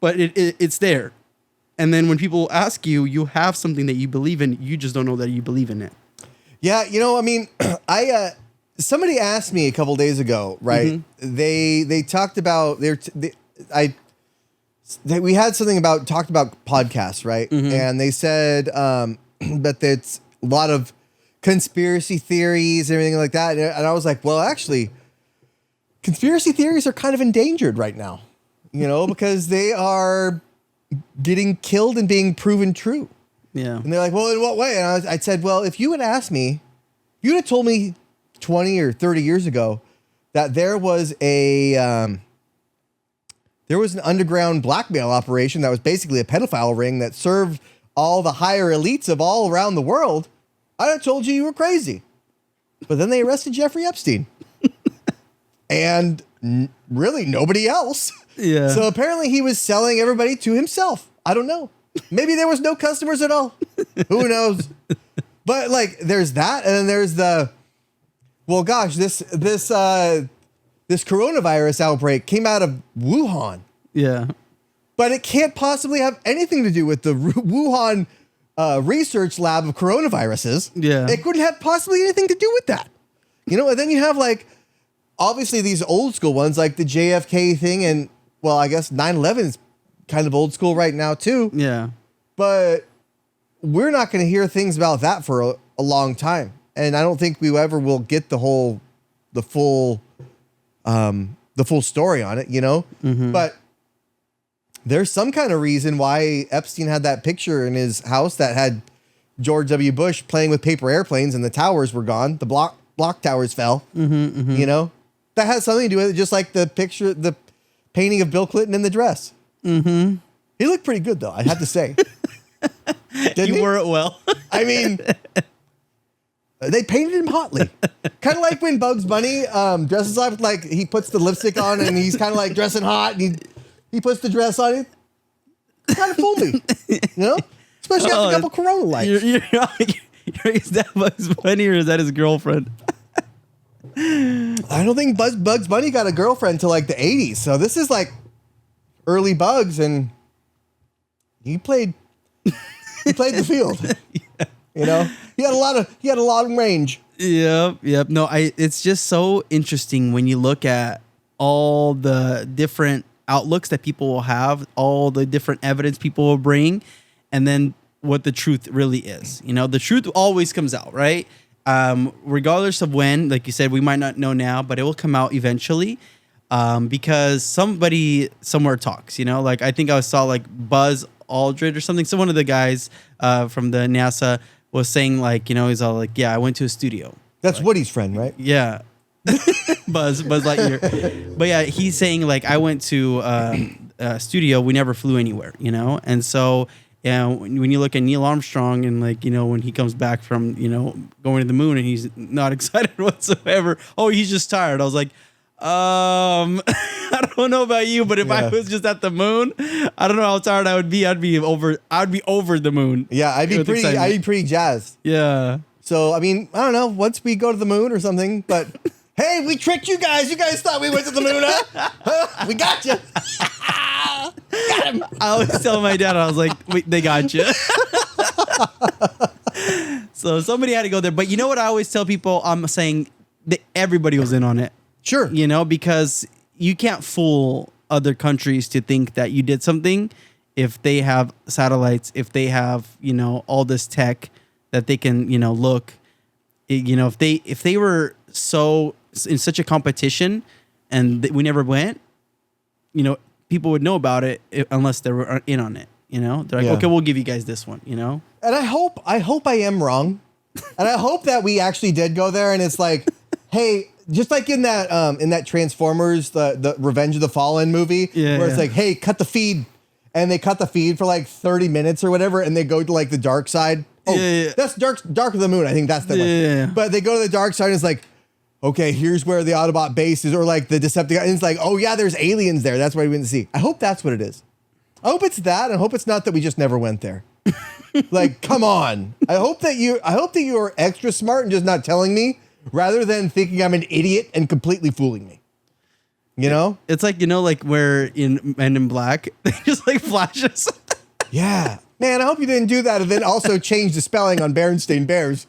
but it's there. And then when people ask you, you have something that you believe in, you just don't know that you believe in it. Yeah, somebody asked me a couple days ago, right? Mm-hmm. They talked about we had something talked about podcasts, right? Mm-hmm. And they said that it's a lot of conspiracy theories and everything like that. And I was like, well, actually, conspiracy theories are kind of endangered right now, because they are getting killed and being proven true. Yeah. And they're like, well, in what way? And I said, well, if you had asked me, you'd have told me 20 or 30 years ago that there was an underground blackmail operation that was basically a pedophile ring that served all the higher elites of all around the world, I'd have told you were crazy. But then they arrested Jeffrey Epstein. And really nobody else. Yeah. So apparently he was selling everybody to himself. I don't know. Maybe there was no customers at all. Who knows? But there's that, and then there's this coronavirus outbreak came out of Wuhan. Yeah. But it can't possibly have anything to do with the Wuhan research lab of coronaviruses. Yeah. It couldn't have possibly anything to do with that. And then you have obviously these old school ones like the JFK thing, and I guess 9/11 is kind of old school right now too. Yeah. But we're not going to hear things about that for a long time. And I don't think we ever will get the full story on it, Mm-hmm. But there's some kind of reason why Epstein had that picture in his house that had George W. Bush playing with paper airplanes and the towers were gone. The block towers fell, mm-hmm, mm-hmm. That has something to do with it. Just like the painting of Bill Clinton in the dress. Mm-hmm. He looked pretty good though, I have to say. You wore it well. I mean, they painted him hotly. Kind of like when Bugs Bunny dresses up, he puts the lipstick on and he's kind of dressing hot and he puts the dress on. Kind of fooled me, Especially after a couple Corona lights. Is that Bugs Bunny or is that his girlfriend? I don't think Bugs Bunny got a girlfriend till the 80s. So this is early Bugs, and he played the field. Yeah. He had a lot of range. Yep. No, it's just so interesting when you look at all the different outlooks that people will have, all the different evidence people will bring, and then what the truth really is. The truth always comes out, right? Regardless of when, like you said, we might not know now, but it will come out eventually. because somebody somewhere talks, like I think I saw like Buzz Aldrin or something. So one of the guys from the NASA was saying like, he's all like, yeah, I went to a studio. That's like, Woody's friend, right? Yeah. Buzz Lightyear. But yeah, he's saying like, I went to a studio. We never flew anywhere, and so when you look at Neil Armstrong and like, when he comes back from, going to the moon and he's not excited whatsoever. Oh, he's just tired. I was like, I don't know about you, but if I was just at the moon, I don't know how tired I would be. I'd be over the moon. Yeah, I'd be pretty jazzed. Yeah. So, I mean, I don't know, once we go to the moon or something, but hey, we tricked you guys. You guys thought we went to the moon, huh? We got you. Got him. I always tell my dad, I was like, wait, they got you. So somebody had to go there. But you know what I always tell people? I'm saying that everybody was in on it. Sure. Because you can't fool other countries to think that you did something if they have satellites, if they have, all this tech that they can, look, if they were so in such a competition and we never went, people would know about it unless they were in on it. They're like, okay, we'll give you guys this one, And I hope I am wrong. And I hope that we actually did go there and it's like, hey, just like in that Transformers, the Revenge of the Fallen movie, where it's like, hey, cut the feed. And they cut the feed for like 30 minutes or whatever, and they go to like the dark side. Oh, that's Dark of the Moon. I think that's the one. Yeah. But they go to the dark side and it's like, okay, here's where the Autobot base is, or like the Decepticon. And it's like, oh yeah, there's aliens there. That's why we went to see. I hope that's what it is. I hope it's that. I hope it's not that we just never went there. Like, come on. I hope that you are extra smart and just not telling me, rather than thinking I'm an idiot and completely fooling me. It's like, like where in Men in Black, they just like flashes. Yeah. Man, I hope you didn't do that and then also change the spelling on Berenstain Bears.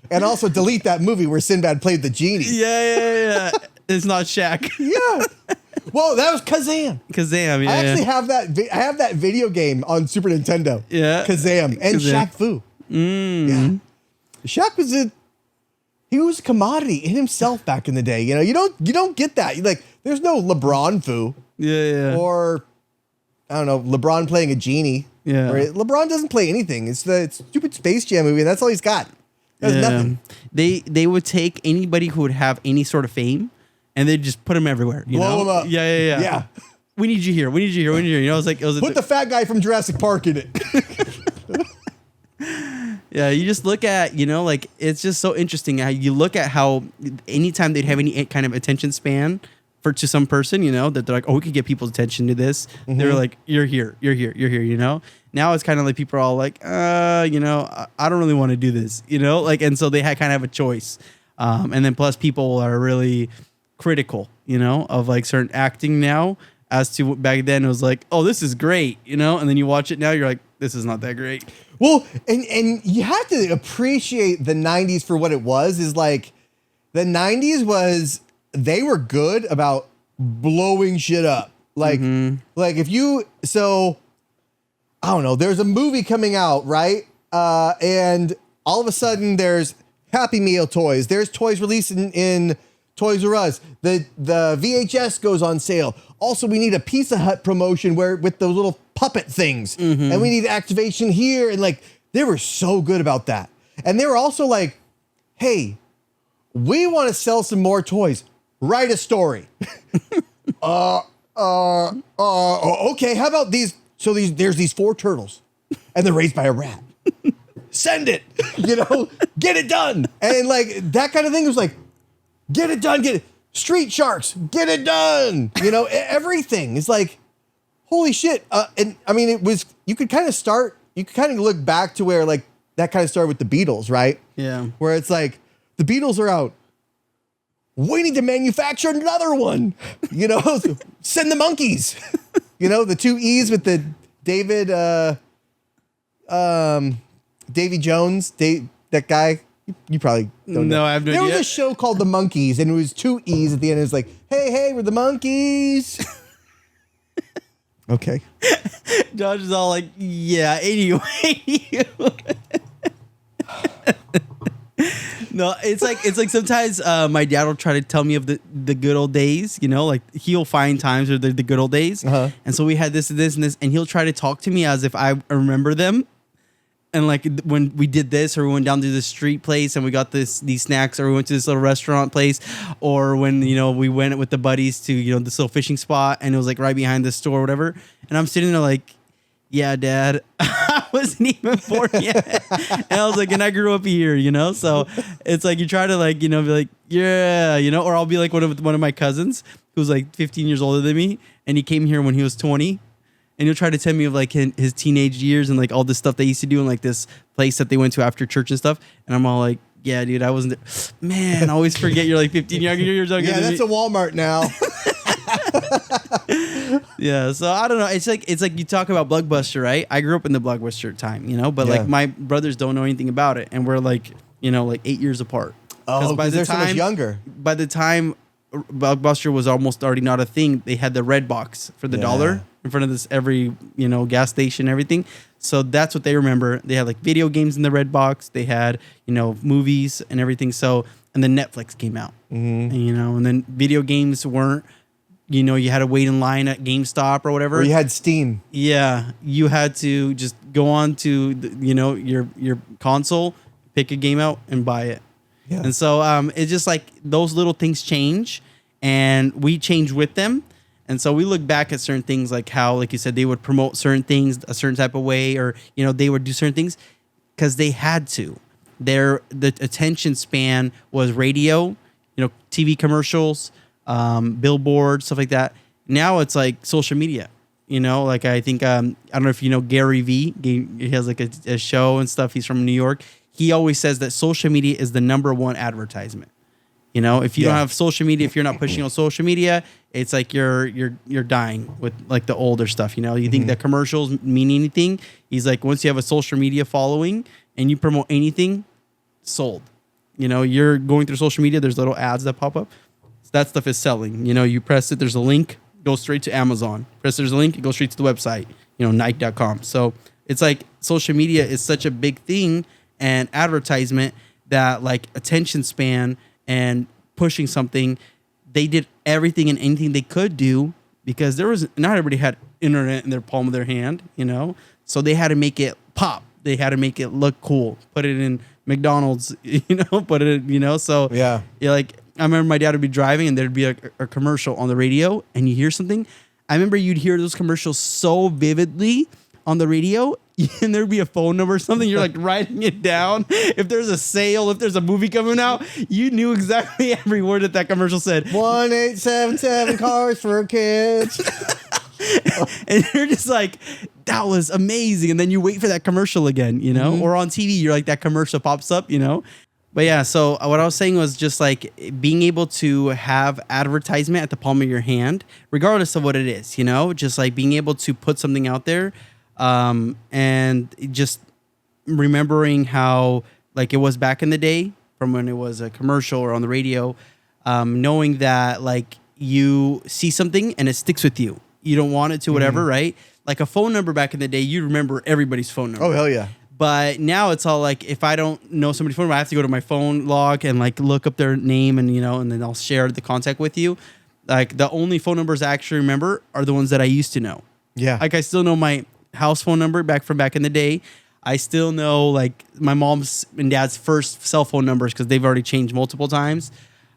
And also delete that movie where Sinbad played the genie. Yeah. It's not Shaq. Yeah. Well, that was Kazam. Kazam, yeah. I actually have that. I have that video game on Super Nintendo. Yeah. Kazam and Shaq Fu. Yeah. Shaq he was a commodity in himself back in the day. You don't get that. There's no LeBron Fu. Yeah. Or I don't know, LeBron playing a genie. Yeah. LeBron doesn't play anything. It's the stupid Space Jam movie, and that's all he's got. That's nothing. They would take anybody who would have any sort of fame, and they'd just put him everywhere. Blow him up. Yeah. We need you here. We need you here. We need you here. It was put the fat guy from Jurassic Park in it. Yeah, you just look at, it's just so interesting how you look at how anytime they'd have any kind of attention span to some person, that they're like, oh, we could get people's attention to this. Mm-hmm. They're like, you're here. Now it's kind of like people are all like, I don't really want to do this, and so they kind of have a choice. And then plus people are really critical, of like certain acting now as to back then it was like, oh, this is great, and then you watch it now, you're like, this is not that great. Well, and you have to appreciate the 90s for what it was. Is like the 90s they were good about blowing shit up. Like if you, so I don't know, there's a movie coming out, right? And all of a sudden there's Happy Meal toys. There's toys released in Toys R Us. The VHS goes on sale. Also, we need a Pizza Hut promotion with those little puppet things. Mm-hmm. And we need activation here. And like, they were so good about that. And they were also like, hey, we want to sell some more toys. Write a story. Okay, how about these? So there's these 4 turtles and they're raised by a rat. Send it, get it done. And like that kind of thing was like, get it done, get it. Street Sharks, get it done. Everything is like, holy shit. And I mean, you could kind of look back to where like that kind of started with the Beatles, right? Yeah. Where it's like, the Beatles are out. We need to manufacture another one. Send the monkeys. The 2 E's with the Davy Jones, that guy. You probably don't know. No, I have no idea. There was a show called The Monkees, and it was 2 E's at the end. It was like, hey, we're the monkeys. Okay. Josh is all like, yeah, anyway. No, it's like sometimes my dad will try to tell me of the good old days, you know, like he'll find times where they're the good old days. And so we had this and this and this, and he'll try to talk to me as if I remember them. And like when we did this, or we went down to the street place and we got these snacks, or we went to this little restaurant place, or when, you know, we went with the buddies to, you know, this little fishing spot, and it was like right behind the store or whatever. And I'm sitting there like, yeah, Dad, I wasn't even born yet. And I was like, and I grew up here, you know? So it's like you try to like, you know, be like, yeah, you know, or I'll be like one of my cousins who's like 15 years older than me, and he came here when he was 20. And he'll try to tell me of like his teenage years and like all this stuff they used to do in like this place that they went to after church and stuff. And I'm all like, yeah, dude, I wasn't there. Man, I always forget you're like 15 years younger yeah, than that's me. a Walmart now. Yeah, so I don't know. It's like you talk about Blockbuster, right? I grew up in the Blockbuster time, you know, but like my brothers don't know anything about it, and we're like, you know, like 8 years apart. Oh, because they're so much younger. By the time Blockbuster was almost already not a thing, they had the red box for the $1 in front of this every, you know, gas station, everything. So that's what they remember. They had like video games in the red box. They had, you know, movies and everything. So, and then Netflix came out, and, you know, and then video games weren't, you know, you had to wait in line at GameStop or whatever. Or you had Steam. Yeah, you had to just go on to you know, your console, pick a game out and buy it. Yeah. And so it's just like those little things change, and we change with them. And so we look back at certain things, like how, like you said, they would promote certain things a certain type of way, or, you know, they would do certain things because they had to. The attention span was radio, you know, TV commercials, billboards, stuff like that. Now it's like social media, you know, like I think, I don't know if you know Gary Vee. He has like a show and stuff. He's from New York. He always says that social media is the #1 advertisement. You know, if you don't have social media, if you're not pushing on social media, it's like you're dying with like the older stuff. You know, you think that commercials mean anything? He's like, once you have a social media following and you promote anything, sold. You know, you're going through social media, there's little ads that pop up. So that stuff is selling. You know, you press it, there's a link, goes straight to Amazon. There's a link, it goes straight to the website, you know, Nike.com. So it's like social media is such a big thing, and advertisement, that like attention span and pushing something, they did everything and anything they could do, because not everybody had internet in their palm of their hand, you know? So they had to make it pop. They had to make it look cool. Put it in McDonald's, you know, put it, you know? So yeah, like I remember my dad would be driving and there'd be a commercial on the radio and you hear something. I remember you'd hear those commercials so vividly on the radio, and there'd be a phone number or something. You're like writing it down. If there's a sale, if there's a movie coming out, you knew exactly every word that commercial said. 1877 cars for kids. And you're just like, that was amazing. And then you wait for that commercial again, you know, or on TV, you're like, that commercial pops up, you know. But yeah, so what I was saying was just like being able to have advertisement at the palm of your hand, regardless of what it is, you know, just like being able to put something out there. And just remembering how like it was back in the day, from when it was a commercial or on the radio, knowing that like you see something and it sticks with you. You don't want it to, whatever, right? Like a phone number back in the day, you remember everybody's phone number. Oh, hell yeah. But now it's all like, if I don't know somebody's phone number, I have to go to my phone log and like look up their name, and, you know, and then I'll share the contact with you. Like the only phone numbers I actually remember are the ones that I used to know. Yeah. Like I still know my house phone number back in the day. I still know like my mom's and dad's first cell phone numbers, because they've already changed multiple times.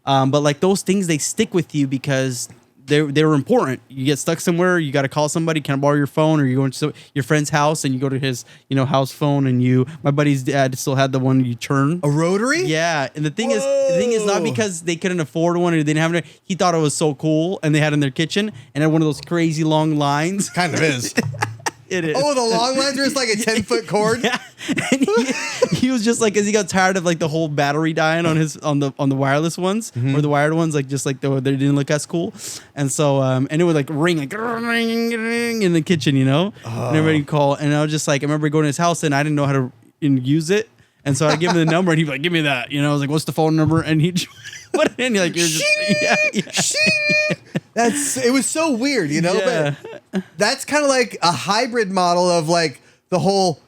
But like those things, they stick with you because they were important. You get stuck somewhere, you got to call somebody. Can I borrow your phone? Or you go into your friend's house and you go to his, you know, house phone, and my buddy's dad still had the one you turn. A rotary? Yeah. And the thing is not because they couldn't afford one or they didn't have it. He thought it was so cool, and they had it in their kitchen and had one of those crazy long lines. Kind of is. It is. Oh, the long lines are just like a 10-foot cord. Yeah, and he was just like, because he got tired of like the whole battery dying on the wireless ones, or the wired ones, like just like they didn't look as cool, and so and it would like ring like ring in the kitchen, you know, and everybody would call, and I was just like, I remember going to his house and I didn't know how to use it, and so I give him the number and he'd be like, give me that, you know, I was like, what's the phone number, and he'd put it in, like, you're just It was so weird, you know, but that's kind of like a hybrid model of like the whole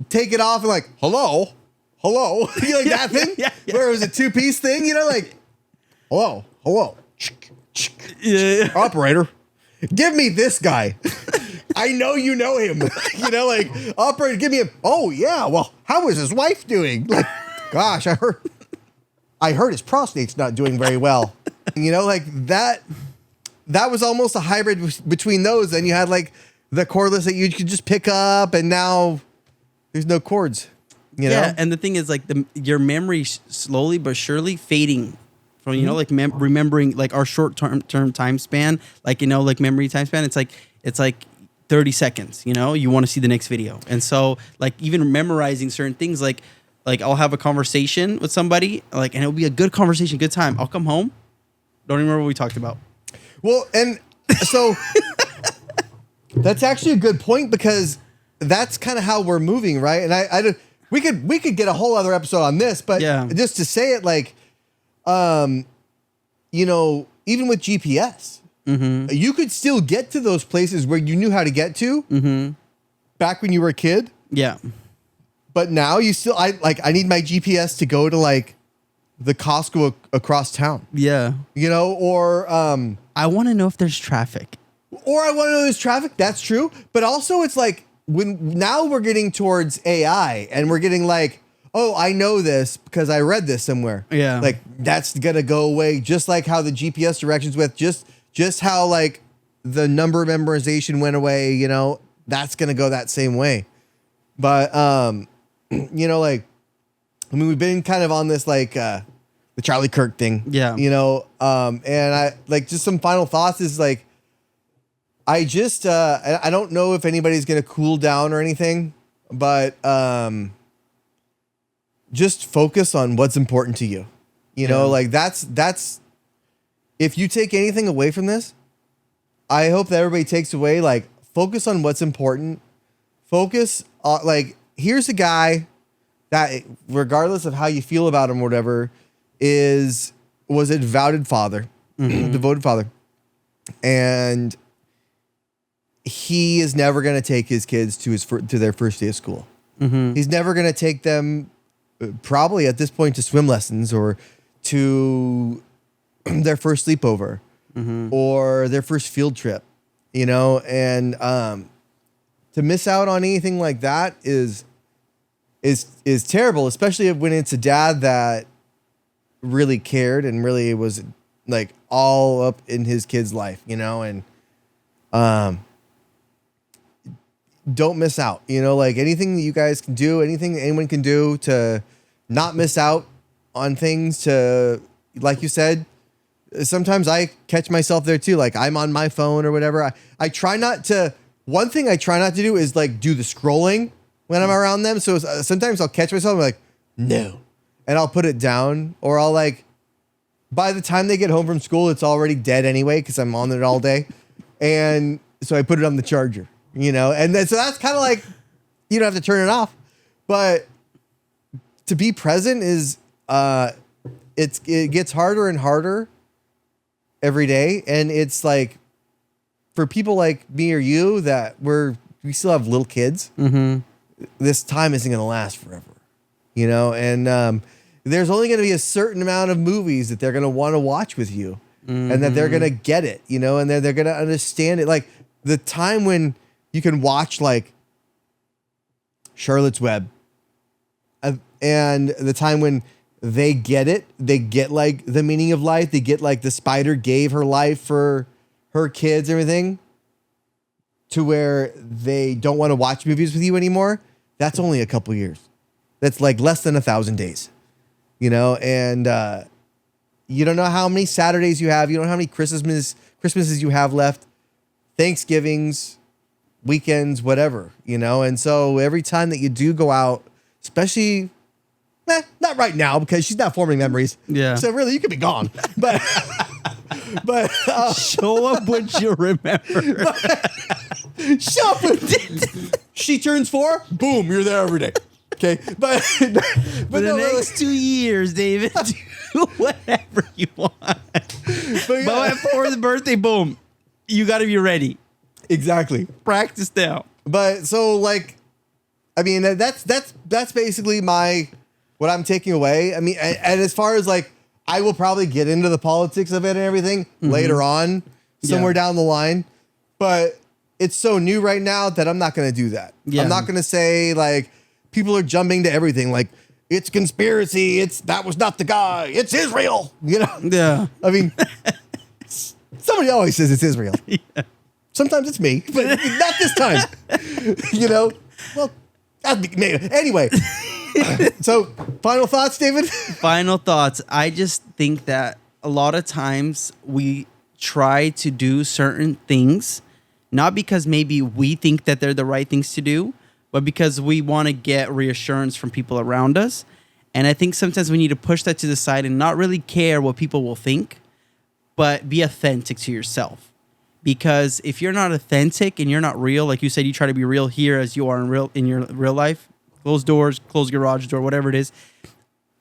take it off and like, hello. hello, you like that thing, where it was a 2-piece thing, you know, like, hello, operator, give me this guy. I know you know him, you know, like, operator, give me a. Oh yeah, well, how is his wife doing? Like, gosh, I heard his prostate's not doing very well. You know, like that was almost a hybrid between those. And you had like the cordless that you could just pick up, and now there's no cords. You know? Yeah, and the thing is, like, your memory slowly but surely fading from, you know, like remembering like our short-term time span, like, you know, like memory time span. It's like 30 seconds, you know, you want to see the next video. And so like even memorizing certain things, like I'll have a conversation with somebody, like, and it'll be a good conversation, good time. I'll come home, don't remember what we talked about. Well, and so that's actually a good point, because that's kind of how we're moving, right? And we could get a whole other episode on this, but just to say it, like, you know, even with GPS, you could still get to those places where you knew how to get to back when you were a kid. Yeah. But now I need my GPS to go to like the Costco across town. Yeah. You know, or I want to know if there's traffic. Or I want to know there's traffic. That's true. But also it's like now we're getting towards AI, and we're getting like, oh, I know this because I read this somewhere. Yeah. Like that's going to go away, just like how the GPS directions with just how like the number memorization went away, you know, that's going to go that same way. But you know, like, I mean, we've been kind of on this like the Charlie Kirk thing. Yeah. You know, and I like just some final thoughts is like, I just I don't know if anybody's gonna cool down or anything, but just focus on what's important to you. You know, like that's if you take anything away from this, I hope that everybody takes away, like, focus on what's important. Focus on, like, here's a guy that, regardless of how you feel about him or whatever, was a devoted father, devoted father. And he is never going to take his kids to their first day of school. He's never going to take them, probably at this point, to swim lessons or to their first sleepover or their first field trip, you know, and to miss out on anything like that is terrible, especially when it's a dad that really cared and really was like all up in his kid's life, you know, and don't miss out, you know, like anything that you guys can do, anything that anyone can do to not miss out on things, to, like you said, sometimes I catch myself there too. Like I'm on my phone or whatever. I try not to, one thing I try not to do is like do the scrolling when I'm around them. So sometimes I'll catch myself, I'm like, no. And I'll put it down, or I'll like, by the time they get home from school, it's already dead anyway, because I'm on it all day. And so I put it on the charger, you know, and then, so that's kind of like, you don't have to turn it off, but to be present is, it gets harder and harder every day. And it's like, for people like me or you that we still have little kids, this time isn't going to last forever, you know? And, there's only going to be a certain amount of movies that they're going to want to watch with you, and that they're going to get it, you know, and they're going to understand it. Like the time when you can watch like Charlotte's Web, and the time when they get it, they get like the meaning of life. They get like the spider gave her life for her kids, everything, to where they don't want to watch movies with you anymore. That's only a couple years. That's like less than 1,000 days. You know, and you don't know how many Saturdays you have. You don't know how many Christmases you have left, Thanksgivings, weekends, whatever, you know. And so every time that you do go out, especially, not right now because she's not forming memories. Yeah. So really, you could be gone. But show up when you remember. Show up when she turns 4. Boom, you're there every day. Okay, but for the next 2 years, David, do whatever you want. But at 4th birthday, boom, you got to be ready. Exactly. Practice now. But so, like, I mean, that's basically my what I'm taking away. I mean, and as far as like, I will probably get into the politics of it and everything later on, somewhere down the line. But it's so new right now that I'm not going to do that. Yeah. I'm not going to say like people are jumping to everything. Like it's conspiracy. That was not the guy. It's Israel. You know? Yeah. I mean, somebody always says it's Israel. Yeah. Sometimes it's me, but not this time. You know? Well, anyway. So, final thoughts, David? Final thoughts. I just think that a lot of times we try to do certain things, not because maybe we think that they're the right things to do, but because we want to get reassurance from people around us. And I think sometimes we need to push that to the side and not really care what people will think, but be authentic to yourself. Because if you're not authentic and you're not real, like you said, you try to be real here as you are in your real life, closed doors, closed garage door, whatever it is.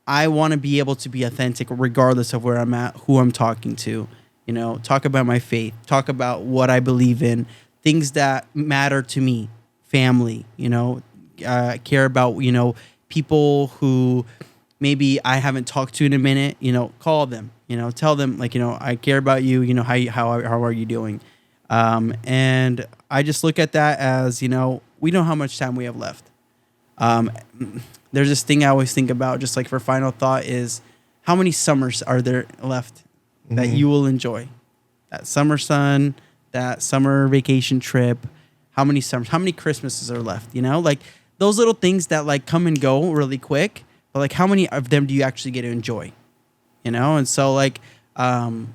I want to be able to be authentic regardless of where I'm at, who I'm talking to. You know, talk about my faith, talk about what I believe in, things that matter to me, family, you know, care about, you know, people who maybe I haven't talked to in a minute, you know, call them, you know, tell them like, you know, I care about you, you know, how are you doing? And I just look at that as, you know, we know how much time we have left. There's this thing I always think about, just like for final thought, is how many summers are there left that you will enjoy? That summer sun, that summer vacation trip, how many summers, how many Christmases are left? You know, like those little things that like come and go really quick, but like how many of them do you actually get to enjoy? You know? And so like, I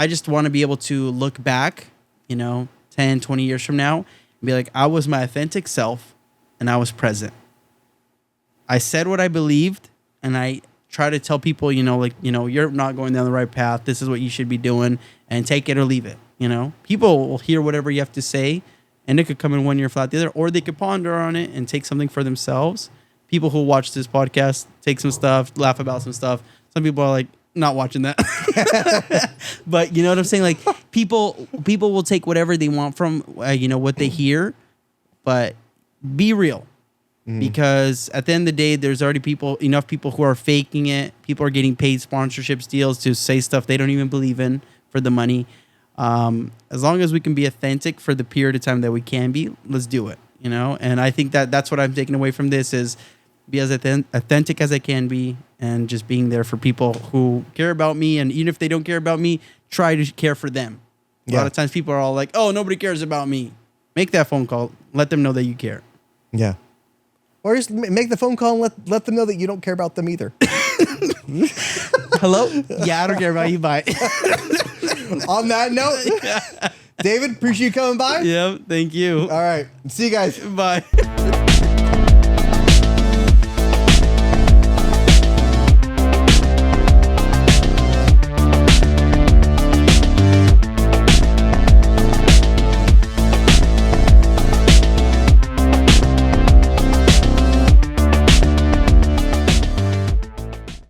just want to be able to look back, you know, 10, 20 years from now and be like, I was my authentic self. And I was present. I said what I believed, and I try to tell people, you know, like, you know, you're not going down the right path. This is what you should be doing, and take it or leave it. You know, people will hear whatever you have to say, and it could come in one ear flat the other, or they could ponder on it and take something for themselves. People who watch this podcast take some stuff, laugh about some stuff. Some people are like, not watching that. But you know what I'm saying? Like people will take whatever they want from, you know, what they hear, but be real, because at the end of the day, there's already enough people who are faking it. People are getting paid sponsorships deals to say stuff they don't even believe in for the money. As long as we can be authentic for the period of time that we can be, let's do it, you know? And I think that that's what I'm taking away from this is be as authentic as I can be, and just being there for people who care about me. And even if they don't care about me, try to care for them. A lot of times people are all like, oh, nobody cares about me. Make that phone call. Let them know that you care. Yeah. Or just make the phone call and let them know that you don't care about them either. Hello? Yeah, I don't care about you. Bye. On that note, David, appreciate you coming by. Yeah, thank you. All right. See you guys. Bye.